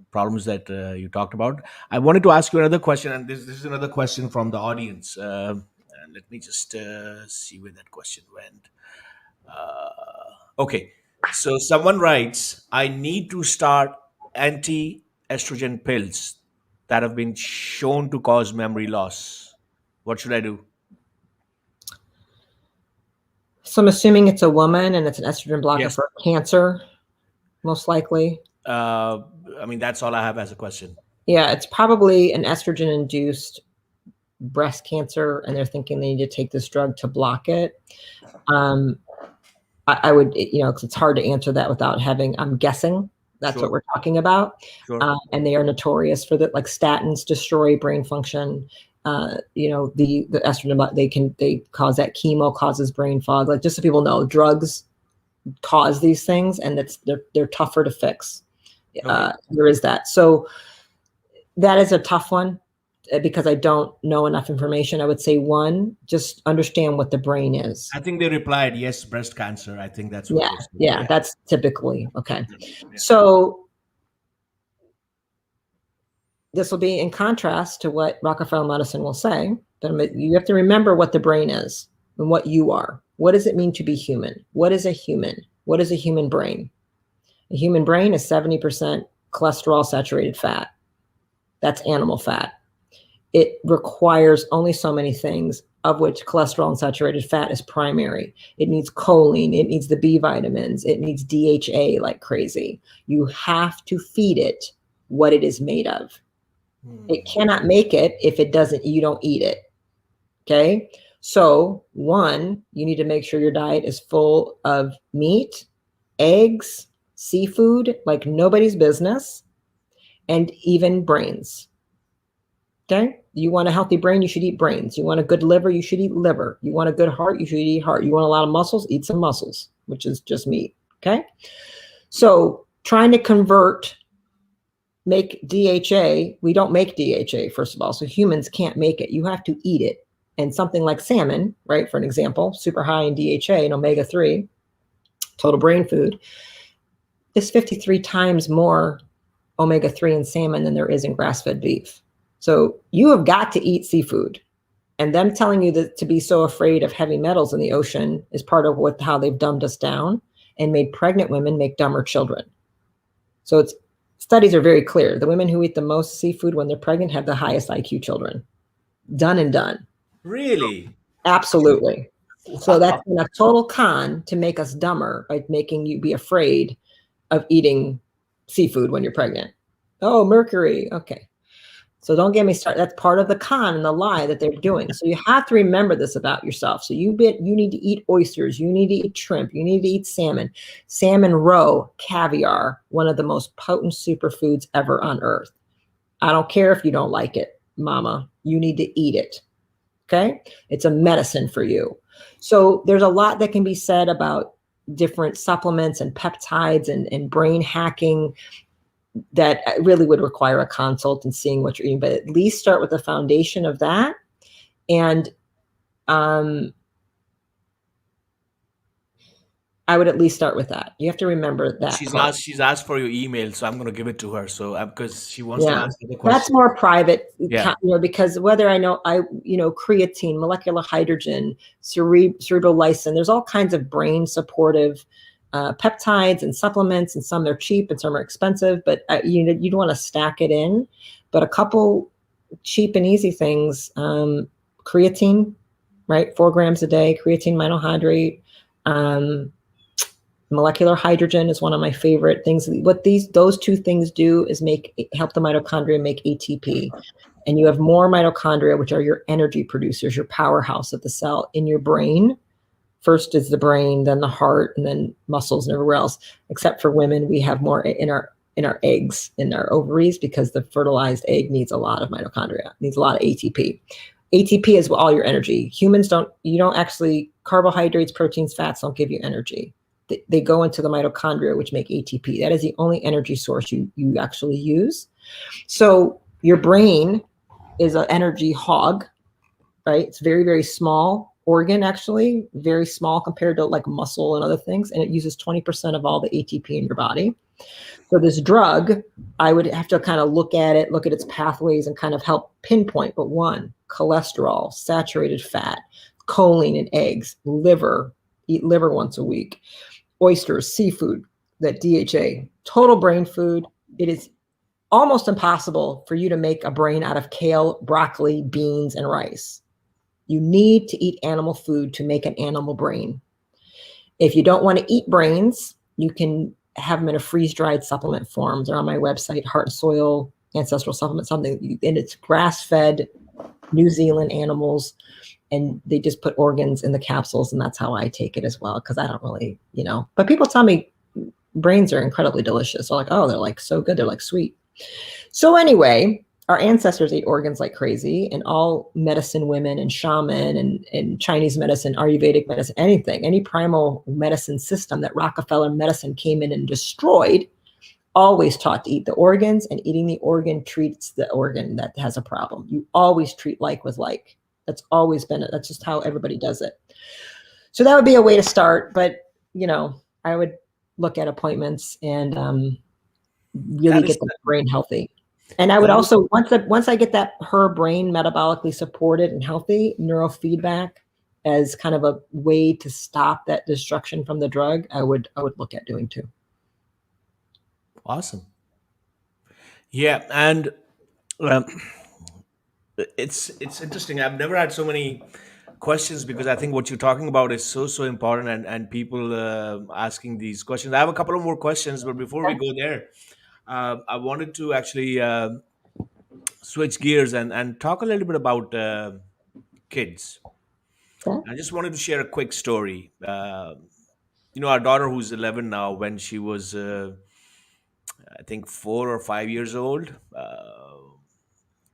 problems that you talked about. I wanted to ask you another question, and this is another question from the audience. And let me just see where that question went. Okay, so someone writes, I need to start anti estrogen pills that have been shown to cause memory loss. What should I do? So I'm assuming it's a woman and it's an estrogen blocker Yes. for cancer, most likely. I mean, that's all I have as a question. Yeah, it's probably an estrogen-induced breast cancer, and they're thinking they need to take this drug to block it. I would, 'cause it's hard to answer that without having, I'm guessing that's Sure. what we're talking about. Sure. And they are notorious for that, like statins destroy brain function. The estrogen, they cause that. Chemo causes brain fog. Like, just so people know, drugs cause these things, and they're tougher to fix. Okay. There is that. So that is a tough one because I don't know enough information. I would say one, just understand what the brain is. I think they replied, yes, breast cancer. I think that's what they said. Yeah, that's typically okay. Yeah. So this will be in contrast to what Rockefeller medicine will say. But you have to remember what the brain is and what you are. What does it mean to be human? What is a human? What is a human brain? A human brain is 70% cholesterol saturated fat. That's animal fat. It requires only so many things, of which cholesterol and saturated fat is primary. It needs choline. It needs the B vitamins. It needs DHA like crazy. You have to feed it what it is made of. It cannot make it if it doesn't, you don't eat it. Okay. So one, you need to make sure your diet is full of meat, eggs, seafood, like nobody's business, and even brains. Okay. You want a healthy brain, you should eat brains. You want a good liver, you should eat liver. You want a good heart, you should eat heart. You want a lot of muscles, eat some muscles, which is just meat. Okay. So trying to make DHA, we don't make DHA, first of all. So humans can't make it. You have to eat it. And something like salmon, right, for an example, super high in DHA and omega-3, total brain food, is 53 times more omega-3 in salmon than there is in grass-fed beef. So you have got to eat seafood. And them telling you that to be so afraid of heavy metals in the ocean is part of how they've dumbed us down and made pregnant women make dumber children. So studies are very clear. The women who eat the most seafood when they're pregnant have the highest IQ children. Done and done. Really? Absolutely. Wow. So that's been a total con to make us dumber by making you be afraid of eating seafood when you're pregnant. Oh, mercury. Okay. So don't get me started. That's part of the con and the lie that they're doing. So you have to remember this about yourself. So you need to eat oysters. You need to eat shrimp. You need to eat salmon roe, caviar, one of the most potent superfoods ever on earth. I don't care if you don't like it, mama. You need to eat it. Okay. It's a medicine for you. So there's a lot that can be said about different supplements and peptides and brain hacking that really would require a consult and seeing what you're eating, but at least start with the foundation of that. And I would at least start with that. You have to remember that. She's asked for your email, so I'm going to give it to her. So because she wants to ask the question. That's more private, because whether I know, creatine, molecular hydrogen, cerebral lysin, there's all kinds of brain supportive peptides and supplements, and some they're cheap and some are expensive, but you don't want to stack it in. But a couple cheap and easy things, creatine, right? 4 grams a day, creatine monohydrate, molecular hydrogen is one of my favorite things. What those two things do is help the mitochondria make ATP. And you have more mitochondria, which are your energy producers, your powerhouse of the cell in your brain. First is the brain, then the heart, and then muscles and everywhere else. Except for women, we have more in our eggs, in our ovaries, because the fertilized egg needs a lot of mitochondria, needs a lot of ATP. ATP is all your energy. Humans carbohydrates, proteins, fats don't give you energy. They go into the mitochondria, which make ATP. That is the only energy source you actually use. So Your brain is an energy hog, right? It's very, very small organ, actually, very small compared to like muscle and other things. And it uses 20% of all the ATP in your body. So this drug, I would have to kind of look at its pathways and kind of help pinpoint. But one, cholesterol, saturated fat, choline in eggs, liver, eat liver once a week, oysters, seafood, that DHA, total brain food. It is almost impossible for you to make a brain out of kale, broccoli, beans, and rice. You need to eat animal food to make an animal brain. If you don't want to eat brains, you can have them in a freeze-dried supplement form. They're on my website, Heart and Soil Ancestral Supplement, something, and it's grass-fed New Zealand animals, and they just put organs in the capsules, and that's how I take it as well, because I don't really, but people tell me brains are incredibly delicious. They're like, oh, they're like so good, they're like sweet. So anyway, our ancestors ate organs like crazy, and all medicine women and shaman and Chinese medicine, Ayurvedic medicine, anything, any primal medicine system that Rockefeller medicine came in and destroyed, always taught to eat the organs, and eating the organ treats the organ that has a problem. You always treat like with like. That's always been it. That's just how everybody does it. So that would be a way to start, but I would look at appointments and really get the brain healthy. And I would also, once I get her brain metabolically supported and healthy, neurofeedback as kind of a way to stop that destruction from the drug, I would look at doing too. Awesome. Yeah, and it's interesting. I've never had so many questions, because I think what you're talking about is so important, and people asking these questions. I have a couple of more questions, but before we go there, I wanted to actually switch gears and talk a little bit about kids. Okay. I just wanted to share a quick story. Our daughter, who's 11 now, when she was, I think, 4 or 5 years old,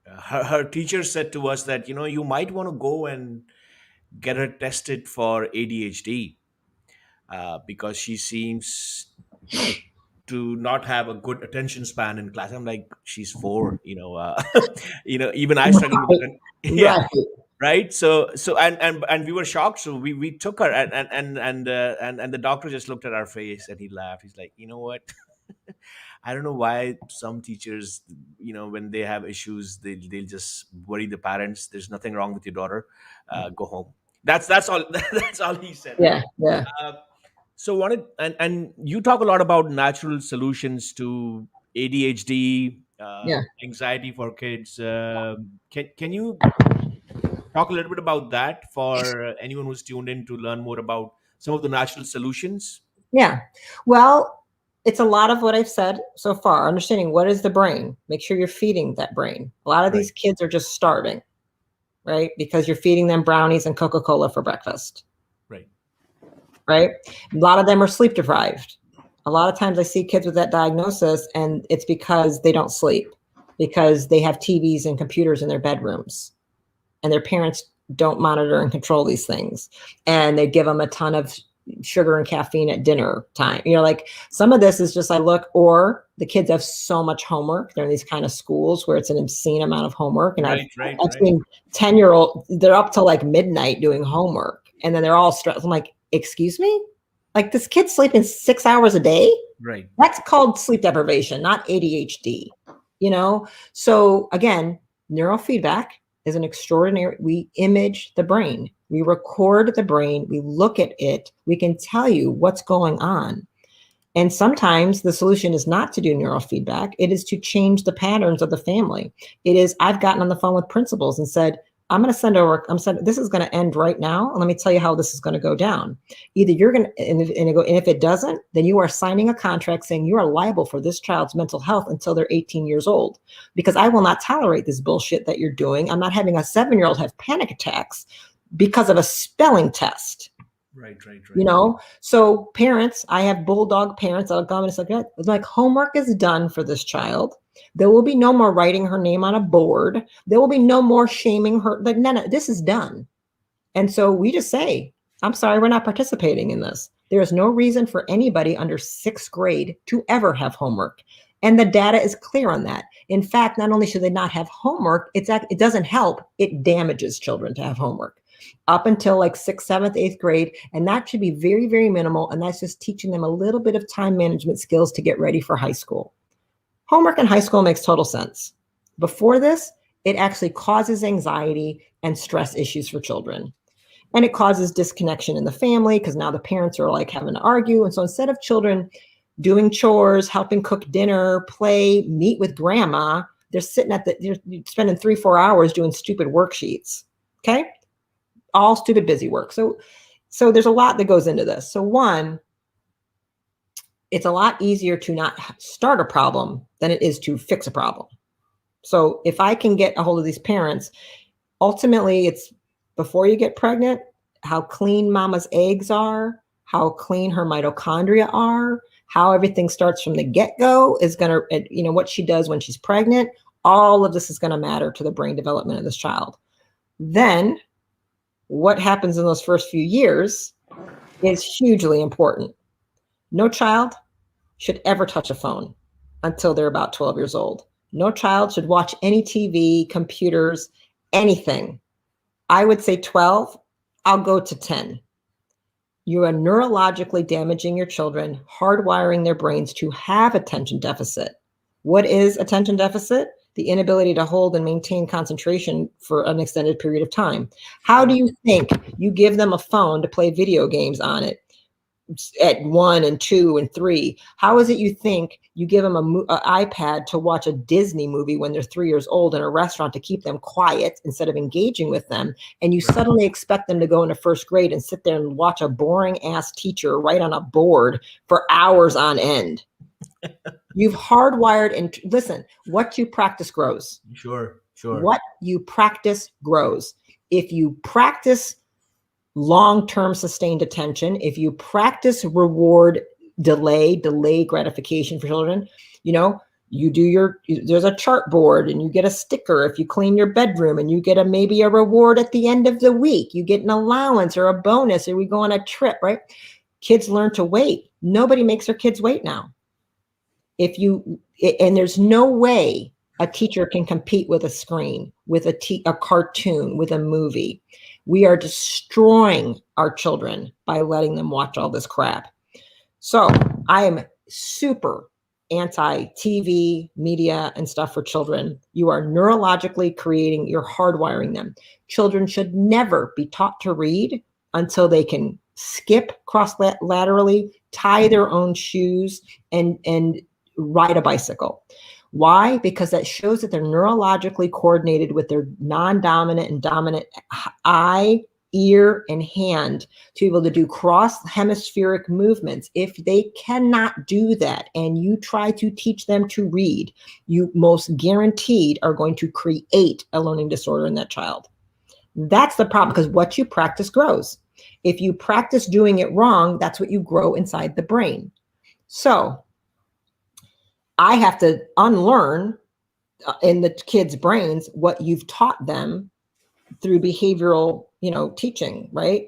her teacher said to us that, you might want to go and get her tested for ADHD, because she seems to not have a good attention span in class. I'm like, she's 4, even I struggle with it. Yeah. Right. Right. So and we were shocked. So we took her, and the doctor just looked at our face and he laughed. He's like, you know what? I don't know why some teachers, when they have issues, they'll just worry the parents. There's nothing wrong with your daughter. Go home. That's all. That's all he said. Yeah. Yeah. So and you talk a lot about natural solutions to ADHD, anxiety for kids. Can you talk a little bit about that for anyone who's tuned in to learn more about some of the natural solutions? Yeah. Well, it's a lot of what I've said so far. Understanding what is the brain. Make sure you're feeding that brain. A lot of these kids are just starving, right? Because you're feeding them brownies and Coca-Cola for breakfast. Right? A lot of them are sleep deprived. A lot of times I see kids with that diagnosis, and it's because they don't sleep, because they have TVs and computers in their bedrooms, and their parents don't monitor and control these things. And they give them a ton of sugar and caffeine at dinner time. Like some of this is just or the kids have so much homework. They're in these kind of schools where it's an obscene amount of homework. And I've seen 10-year-old, they're up to like midnight doing homework, and then they're all stressed. I'm like, excuse me? Like, this kid's sleeping 6 hours a day? Right. That's called sleep deprivation, not ADHD. So again, neurofeedback is an extraordinary, we image the brain. We record the brain, we look at it, we can tell you what's going on. And sometimes the solution is not to do neurofeedback. It is to change the patterns of the family. It is, I've gotten on the phone with principals and said, this is going to end right now. And let me tell you how this is going to go down. Either you're going to, and if it doesn't, then you are signing a contract saying you are liable for this child's mental health until they're 18 years old, because I will not tolerate this bullshit that you're doing. I'm not having a 7-year-old have panic attacks because of a spelling test. Right. So parents, I have bulldog parents that'll come and it's like homework is done for this child. There will be no more writing her name on a board. There will be no more shaming her. Like, none, this is done. And so we just say, I'm sorry, we're not participating in this. There is no reason for anybody under 6th grade to ever have homework. And the data is clear on that. In fact, not only should they not have homework, it doesn't help. It damages children to have homework up until like 6th, 7th, 8th grade. And that should be very, very minimal. And that's just teaching them a little bit of time management skills to get ready for high school. Homework in high school makes total sense. Before this, it actually causes anxiety and stress issues for children. And it causes disconnection in the family because now the parents are like having to argue. And so instead of children doing chores, helping cook dinner, play, meet with grandma, they're spending 3-4 hours doing stupid worksheets. Okay. All stupid busy work. So there's a lot that goes into this. So one, it's a lot easier to not start a problem than it is to fix a problem. So if I can get a hold of these parents, ultimately it's before you get pregnant, how clean mama's eggs are, how clean her mitochondria are, how everything starts from the get-go is going to, what she does when she's pregnant. All of this is going to matter to the brain development of this child. Then what happens in those first few years is hugely important. No child should ever touch a phone until they're about 12 years old. No child should watch any TV, computers, anything. I would say 12, I'll go to 10. You are neurologically damaging your children, hardwiring their brains to have attention deficit. What is attention deficit? The inability to hold and maintain concentration for an extended period of time. How do you think you give them a phone to play video games on it at 1 and 2 and 3? How is it you think you give them an iPad to watch a Disney movie when they're 3 years old in a restaurant to keep them quiet instead of engaging with them? And you suddenly expect them to go into first grade and sit there and watch a boring ass teacher write on a board for hours on end. You've hardwired, and listen, what you practice grows. Sure. What you practice grows. If you practice long-term sustained attention, if you practice reward delay gratification for children, you do there's a chart board and you get a sticker if you clean your bedroom, and you get maybe a reward at the end of the week. You get an allowance or a bonus, or we go on a trip, right? Kids learn to wait. Nobody makes their kids wait now. And there's no way a teacher can compete with a screen, with a cartoon, with a movie. We are destroying our children by letting them watch all this crap. So I am super anti-TV, media, and stuff for children. You are neurologically you're hardwiring them. Children should never be taught to read until they can skip cross-laterally, tie their own shoes, and ride a bicycle. Why? Because that shows that they're neurologically coordinated with their non-dominant and dominant eye, ear, and hand to be able to do cross-hemispheric movements. If they cannot do that and you try to teach them to read, you most guaranteed are going to create a learning disorder in that child. That's the problem, because what you practice grows. If you practice doing it wrong, that's what you grow inside the brain. So I have to unlearn in the kids' brains what you've taught them through behavioral, teaching, right?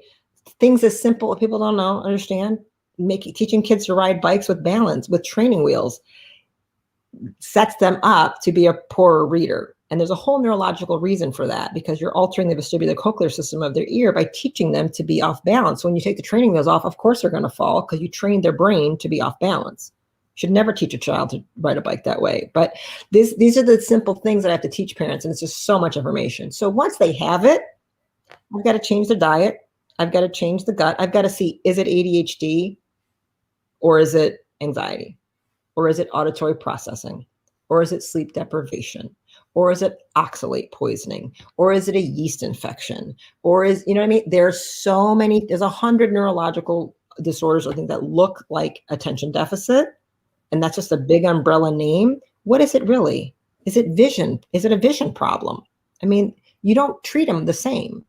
Things as simple, people don't understand, teaching kids to ride bikes with balance, with training wheels, sets them up to be a poorer reader. And there's a whole neurological reason for that, because you're altering the vestibulocochlear system of their ear by teaching them to be off balance. When you take the training wheels off, of course they're going to fall, because you trained their brain to be off balance. Should never teach a child to ride a bike that way. But these are the simple things that I have to teach parents, and it's just so much information. So once they have it, I've got to change the diet. I've got to change the gut. I've got to see, is it ADHD, or is it anxiety, or is it auditory processing, or is it sleep deprivation, or is it oxalate poisoning, or is it a yeast infection, or is, There's so many, there's 100 neurological disorders, I think, that look like attention deficit. And that's just a big umbrella name. What is it really? Is it vision? Is it a vision problem? You don't treat them the same.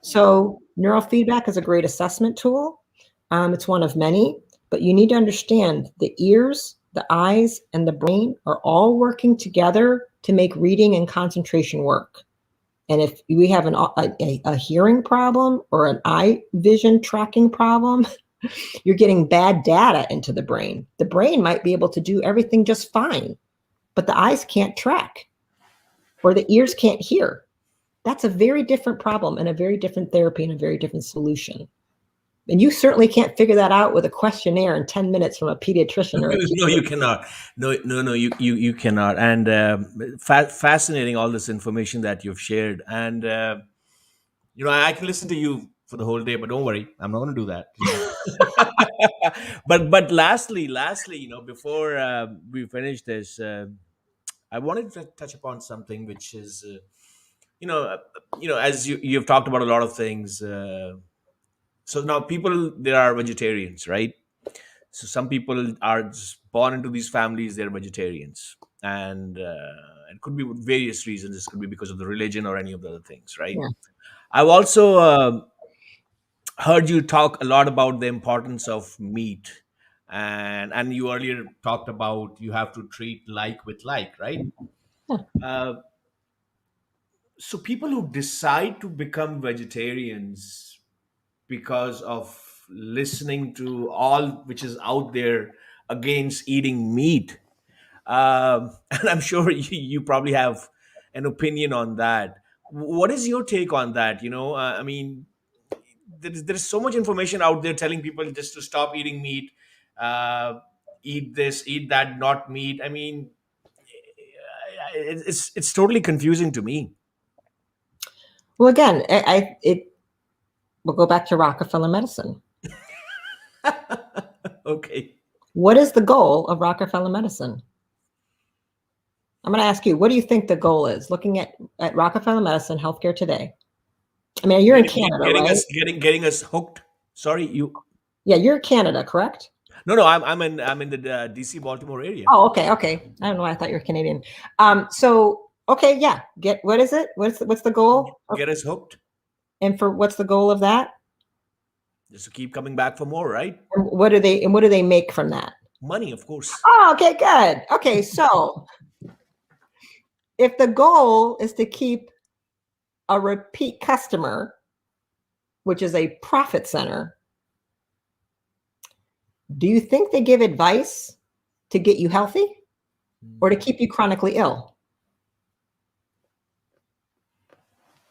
So neurofeedback is a great assessment tool. It's one of many, but you need to understand the ears, the eyes, and the brain are all working together to make reading and concentration work. And if we have a hearing problem or an eye vision tracking problem, You're getting bad data into the brain. The brain might be able to do everything just fine, but the eyes can't track or the ears can't hear. That's a very different problem and a very different therapy and a very different solution. And you certainly can't figure that out with a questionnaire in 10 minutes from a pediatrician or a No, you cannot. No, you cannot. And fascinating, all this information that you've shared. And I can listen to you for the whole day, but don't worry, I'm not going to do that. But lastly, before we finish this, I wanted to touch upon something which is, as you've talked about a lot of things. So now there are vegetarians, right? So some people are just born into these families, they're vegetarians. And it could be with various reasons. This could be because of the religion or any of the other things, right? Yeah. I've also heard you talk a lot about the importance of meat. And you earlier talked about you have to treat like with like, right? Yeah. So people who decide to become vegetarians because of listening to all which is out there against eating meat, and I'm sure you probably have an opinion on that. What is your take on that? I mean, there's so much information out there telling people just to stop eating meat, eat this, eat that, not meat. I mean, it's totally confusing to me. Well, again, we'll go back to Rockefeller medicine. Okay. What is the goal of Rockefeller medicine? I'm going to ask you, what do you think the goal is? Looking at Rockefeller medicine, healthcare today. I mean, you're in Canada, right? Getting us hooked. Sorry, you. Yeah, you're in Canada, correct? No, I'm in the DC Baltimore area. Oh, okay. I don't know why I thought you were Canadian. So okay, yeah. What is it? What's the goal? Get us hooked. And for what's the goal of that? Just to keep coming back for more, right? And what do they make from that? Money, of course. Oh, okay, good. Okay, so if the goal is to keep a repeat customer, which is a profit center, do you think they give advice to get you healthy or to keep you chronically ill?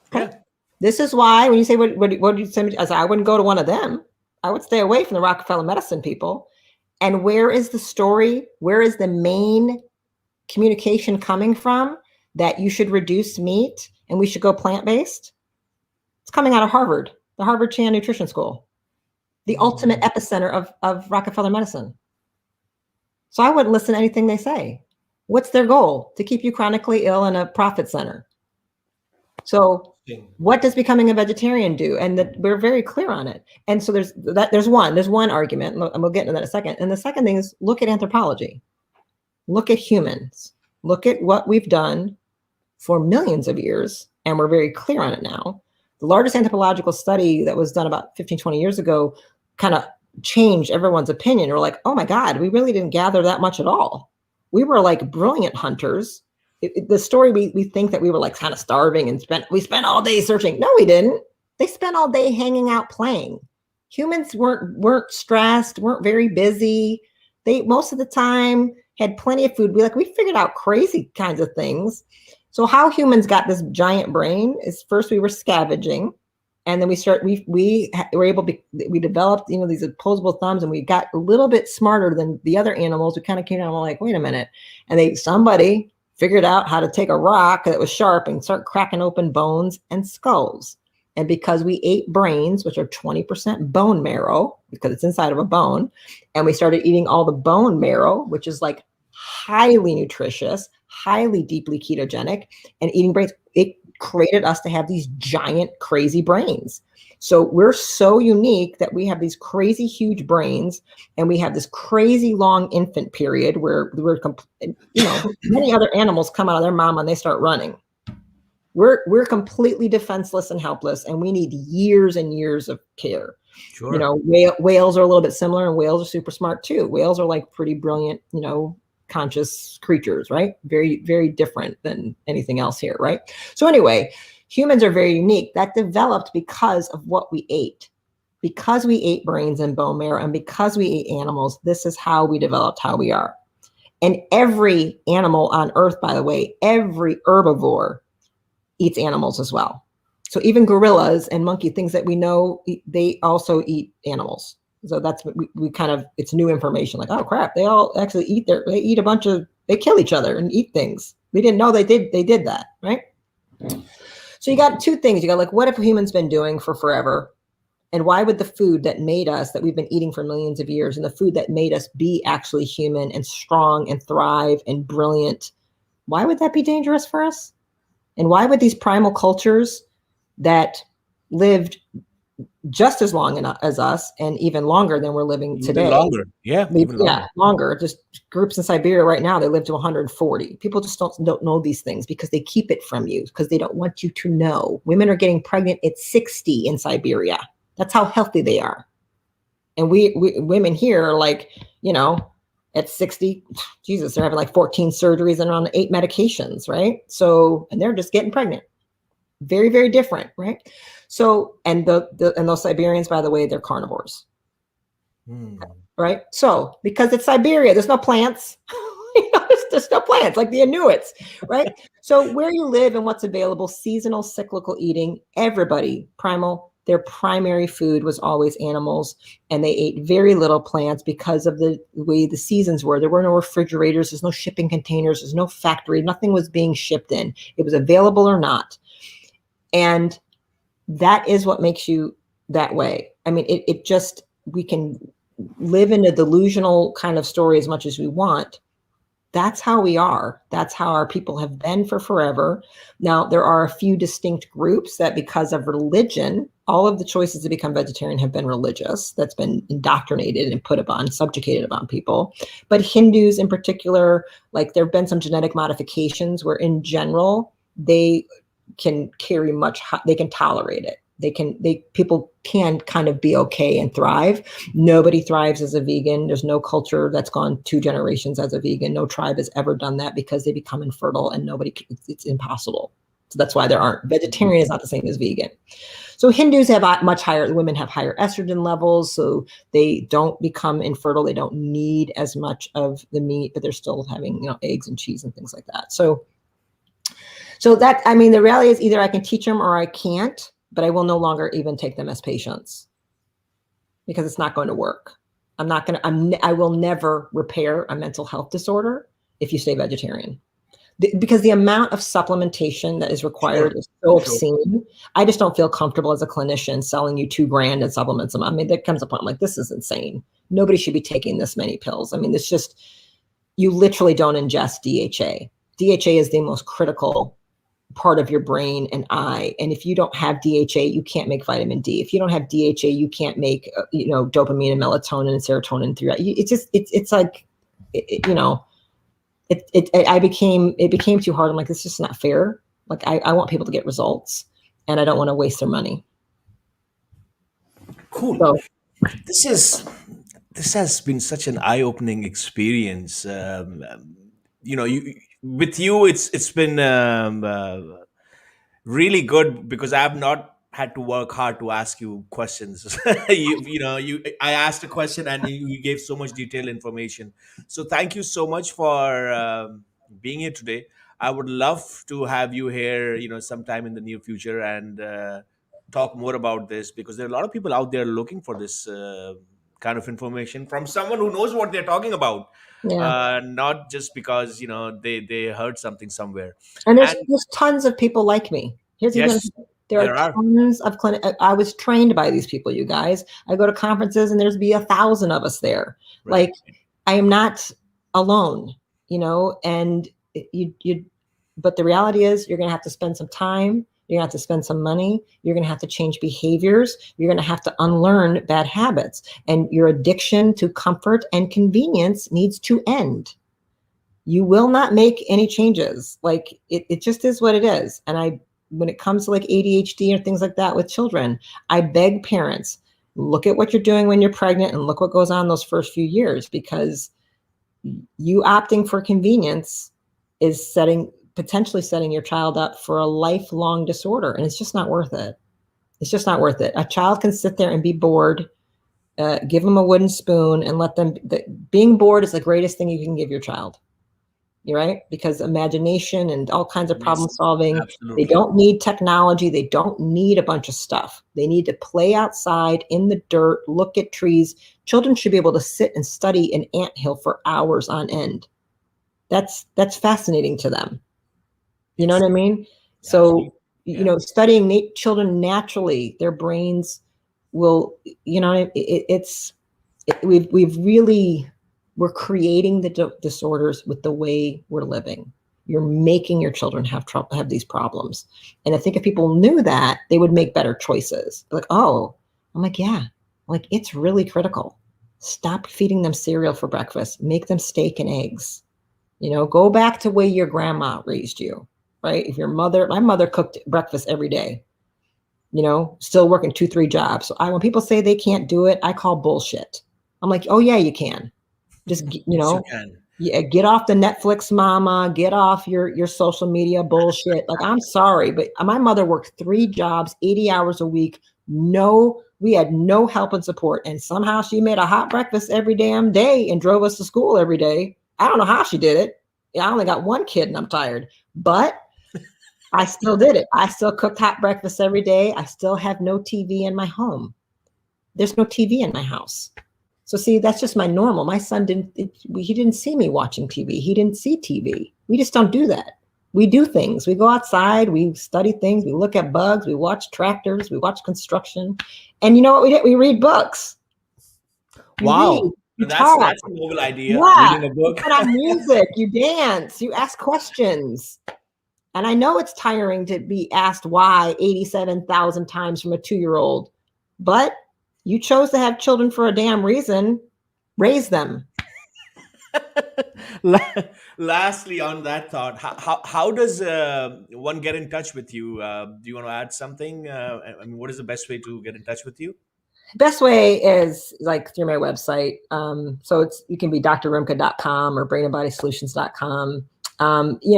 Okay. Yeah. This is why when you say, what do you say? I wouldn't go to one of them. I would stay away from the Rockefeller medicine people. And where is the story? Where is the main communication coming from that you should reduce meat and we should go plant-based? It's coming out of Harvard, the Harvard Chan Nutrition School, the ultimate epicenter of Rockefeller medicine. So I wouldn't listen to anything they say. What's their goal? To keep you chronically ill in a profit center. So what does becoming a vegetarian do? And we're very clear on it. And so there's one argument, and we'll get into that in a second. And the second thing is look at anthropology. Look at humans. Look at what we've done for millions of years. And we're very clear on it now. The largest anthropological study that was done about 15, 20 years ago kind of changed everyone's opinion. We're like, oh my God, we really didn't gather that much at all. We were like brilliant hunters. The story, we think that we were like kind of starving and we spent all day searching. No, we didn't. They spent all day hanging out playing. Humans weren't stressed, weren't very busy. They most of the time had plenty of food. We figured out crazy kinds of things. So how humans got this giant brain is first we were scavenging, and then we developed these opposable thumbs, and we got a little bit smarter than the other animals. We kind of came down and we're like, wait a minute, and somebody figured out how to take a rock that was sharp and start cracking open bones and skulls. And because we ate brains, which are 20% bone marrow, because it's inside of a bone, and we started eating all the bone marrow, which is like highly nutritious, highly deeply ketogenic, and eating brains, it created us to have these giant, crazy brains. So we're so unique that we have these crazy, huge brains, and we have this crazy long infant period where many other animals come out of their mama and they start running. We're completely defenseless and helpless, and we need years and years of care. Sure. Whales are a little bit similar, and whales are super smart too. Whales are like pretty brilliant, conscious creatures, right? Very, very different than anything else here, right? So anyway, humans are very unique. That developed because of what we ate. because we ate brains and bone marrow, and because we ate animals, this is how we developed how we are. And every animal on earth, by the way, every herbivore eats animals as well. So even gorillas and monkey, things that we know, they also eat animals. So that's what we kind of, it's new information. Like, oh crap, they all actually they kill each other and eat things. We didn't know they did that, right? So you got two things. You got like, what have humans been doing for forever? And why would the food that made us, that we've been eating for millions of years, and the food that made us be actually human and strong and thrive and brilliant, why would that be dangerous for us? And why would these primal cultures that lived just as long as us and even longer than we're living today? Even longer. Yeah, even longer. Longer. Just groups in Siberia right now, they live to 140. People just don't know these things because they keep it from you, because they don't want you to know. Women are getting pregnant at 60 in Siberia. That's how healthy they are. And we women here are like, at 60, Jesus, they're having like 14 surgeries and on 8 medications, right? So, and they're just getting pregnant. Very, very different, right? So, and those Siberians, by the way, they're carnivores, right? So, because it's Siberia, there's no plants. There's no plants, like the Inuits, right? So where you live and what's available, seasonal, cyclical eating, everybody, primal, their primary food was always animals, and they ate very little plants because of the way the seasons were. There were no refrigerators, there's no shipping containers, there's no factory, nothing was being shipped in. It was available or not. And that is what makes you that way. I mean, we can live in a delusional kind of story as much as we want. That's how we are. That's how our people have been for forever. Now, there are a few distinct groups that, because of religion, all of the choices to become vegetarian have been religious. That's been indoctrinated and subjugated upon people. But Hindus in particular, like there have been some genetic modifications where in general, they can carry they can tolerate it. People can kind of be okay and thrive. Nobody thrives as a vegan. There's no culture that's gone 2 generations as a vegan. No tribe has ever done that because they become infertile and it's impossible. So that's why there aren't. Vegetarian is not the same as vegan. So Hindus have much higher, women have higher estrogen levels, so they don't become infertile. They don't need as much of the meat, but they're still having, eggs and cheese and things like that. So that, I mean, the reality is either I can teach them or I can't, but I will no longer even take them as patients because it's not going to work. I will never repair a mental health disorder if you stay vegetarian. Because the amount of supplementation that is required is so obscene. I just don't feel comfortable as a clinician selling you $2,000 in supplements. I mean, there comes a point I'm like, this is insane. Nobody should be taking this many pills. I mean, it's just, you literally don't ingest DHA. DHA is the most critical part of your brain and eye. And if you don't have DHA, you can't make vitamin D. If you don't have DHA, you can't make, dopamine and melatonin and serotonin through it became too hard. I'm like, it's just not fair. Like I want people to get results and I don't want to waste their money. Cool. So, this has been such an eye-opening experience. With you, it's been really good because I have not had to work hard to ask you questions. I asked a question and you gave so much detailed information. So thank you so much for being here today. I would love to have you here, sometime in the near future and talk more about this because there are a lot of people out there looking for this kind of information from someone who knows what they're talking about. yeah. Not just because they heard something somewhere. And there's And tons of people like me. yes, There are tons of I was trained by these people, you guys. I go to conferences and there's be 1,000 of us there. Right. Like I am not alone, and but the reality is you're going to have to spend some time. You're going to have to spend some money. You're going to have to change behaviors. You're going to have to unlearn bad habits. And your addiction to comfort and convenience needs to end. You will not make any changes. Like it just is what it is. And when it comes to like ADHD or things like that with children, I beg parents, look at what you're doing when you're pregnant and look what goes on those first few years, because you opting for convenience is potentially setting your child up for a lifelong disorder. And it's just not worth it. It's just not worth it. A child can sit there and be bored. Give them a wooden spoon and let them. Being bored is the greatest thing you can give your child. You're right, because imagination and all kinds of problem solving. Absolutely. They don't need technology. They don't need a bunch of stuff. They need to play outside in the dirt, look at trees. Children should be able to sit and study an anthill for hours on end. That's fascinating to them. You know what I mean? So, studying children naturally, their brains will, we're creating the disorders with the way we're living. You're making your children have these problems. And I think if people knew that, they would make better choices. Like, oh, I'm like, yeah, like it's really critical. Stop feeding them cereal for breakfast. Make them steak and eggs. Go back to way your grandma raised you, right? If my mother cooked breakfast every day, still working 2-3 jobs. So when people say they can't do it, I call bullshit. I'm like, oh yeah, you can. Just, get off the Netflix mama, get off your social media bullshit. Like, I'm sorry, but my mother worked 3 jobs, 80 hours a week. We had no help and support. And somehow she made a hot breakfast every damn day and drove us to school every day. I don't know how she did it. I only got 1 kid and I'm tired, but I still did it. I still cooked hot breakfast every day. I still have no TV in my home. There's no TV in my house. So see, that's just my normal. My son he didn't see me watching TV. He didn't see TV. We just don't do that. We do things. We go outside, we study things, we look at bugs, we watch tractors, we watch construction. And you know what we did? We read books. Wow. That's a novel idea. Yeah. Reading a book. You put on music, you dance, you ask questions. And I know it's tiring to be asked why 87,000 times from a 2-year-old, but you chose to have children for a damn reason. Raise them. Lastly, on that thought, how does one get in touch with you? Do you want to add something? What is the best way to get in touch with you? Best way is like through my website. So you can be drrimka.com or brainandbodysolutions.com.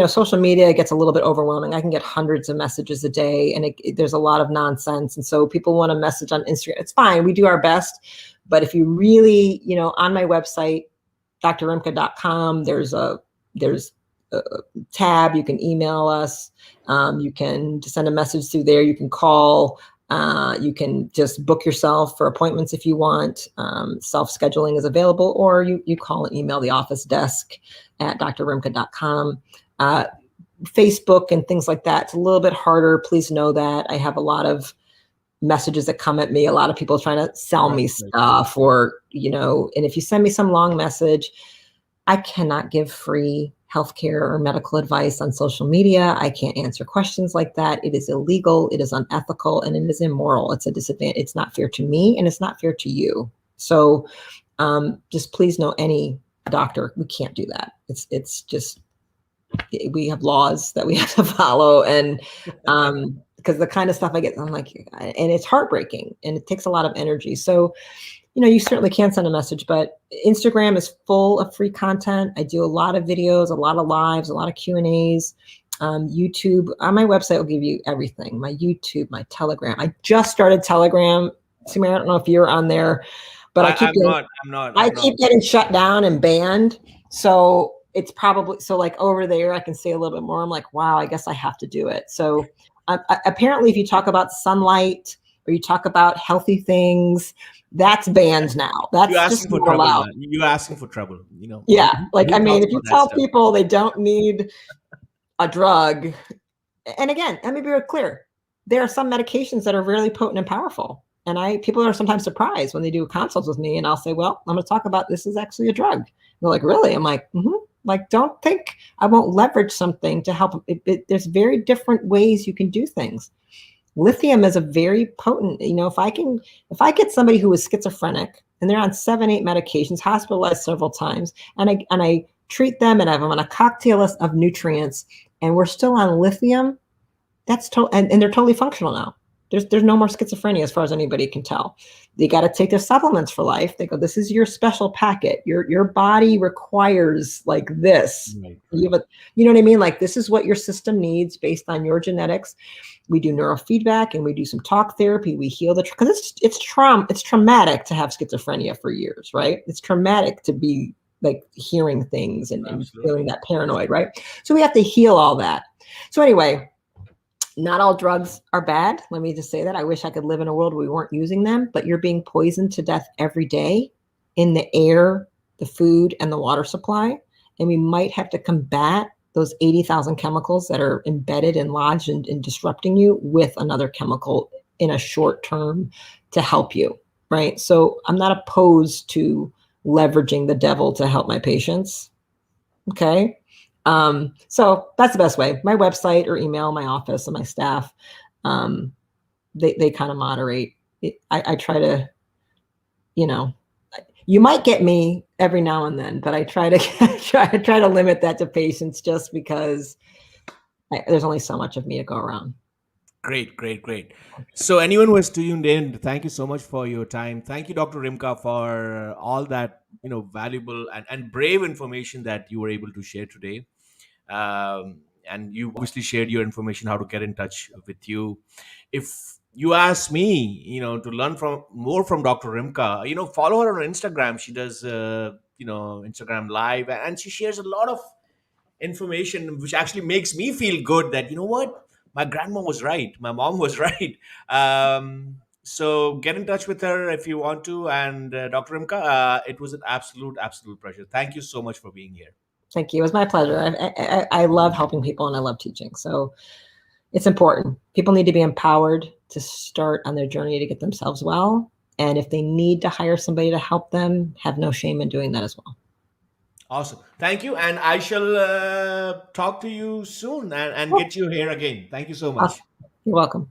Social media gets a little bit overwhelming. I can get hundreds of messages a day and there's a lot of nonsense. And so people want to message on Instagram. It's fine. We do our best. But if you really, on my website, drrimka.com, there's a tab. You can email us. You can just send a message through there. You can call. You can just book yourself for appointments if you want. Self-scheduling is available, or you call and email the office desk at drrimka.com. Facebook and things like that, it's a little bit harder. Please know that. I have a lot of messages that come at me, a lot of people trying to sell me stuff, or, and if you send me some long message, I cannot give free healthcare or medical advice on social media. I can't answer questions like that. It is illegal, it is unethical, and it is immoral. It's a disadvantage. It's not fair to me, and it's not fair to you. So just please know, any doctor, we can't do that. It's just, we have laws that we have to follow. And because the kind of stuff I get, I'm like, and it's heartbreaking and it takes a lot of energy. So, you certainly can send a message, but Instagram is full of free content. I do a lot of videos, a lot of lives, a lot of Q&As. YouTube, on my website will give you everything. My YouTube, my Telegram. I just started Telegram. Sumair, I don't know if you're on there, but I keep getting shut down and banned. So it's probably, like over there, I can say a little bit more. I'm like, wow, I guess I have to do it. So apparently if you talk about sunlight or you talk about healthy things, that's banned now. That's just not allowed. You're asking for trouble, Yeah. If you tell people they don't need a drug, and again, let me be real clear. There are some medications that are really potent and powerful. And people are sometimes surprised when they do consults with me, and I'll say, well, I'm going to talk about, this is actually a drug. And they're like, really? I'm like, Like, don't think I won't leverage something to help. There's very different ways you can do things. Lithium is a very potent, if I get somebody who is schizophrenic and they're on 7-8 medications, hospitalized several times, and I treat them and I have them on a cocktail list of nutrients, and we're still on lithium, that's and they're totally functional now. There's no more schizophrenia as far as anybody can tell. They got to take their supplements for life. They go, this is your special packet. Your body requires like this. Right. You know what I mean? Like this is what your system needs based on your genetics. We do neurofeedback and we do some talk therapy. We heal because it's traumatic to have schizophrenia for years, right? It's traumatic to be like hearing things and feeling that paranoid, right? So we have to heal all that. So anyway, not all drugs are bad. Let me just say that. I wish I could live in a world where we weren't using them, but you're being poisoned to death every day in the air, the food, and the water supply. And we might have to combat those 80,000 chemicals that are embedded and lodged and disrupting you with another chemical in a short term to help you, right? So I'm not opposed to leveraging the devil to help my patients. Okay. So that's the best way. My website or email, my office and my staff, they kind of moderate. I try to, you might get me every now and then, but I try to try to limit that to patients just because there's only so much of me to go around. Great. So anyone who has tuned in, thank you so much for your time. Thank you, Dr. Rimka, for all that valuable and brave information that you were able to share today. And you obviously shared your information, how to get in touch with you. If you ask me, to learn more from Dr. Rimka, follow her on Instagram. She does, Instagram Live, and she shares a lot of information which actually makes me feel good that what, my grandma was right, my mom was right. So get in touch with her if you want to. And Dr. Rimka, it was an absolute pleasure. Thank you so much for being here. Thank you. It was my pleasure. I love helping people and I love teaching. So it's important. People need to be empowered to start on their journey to get themselves well. And if they need to hire somebody to help them, have no shame in doing that as well. Awesome. Thank you. And I shall talk to you soon and get you here again. Thank you so much. You're welcome.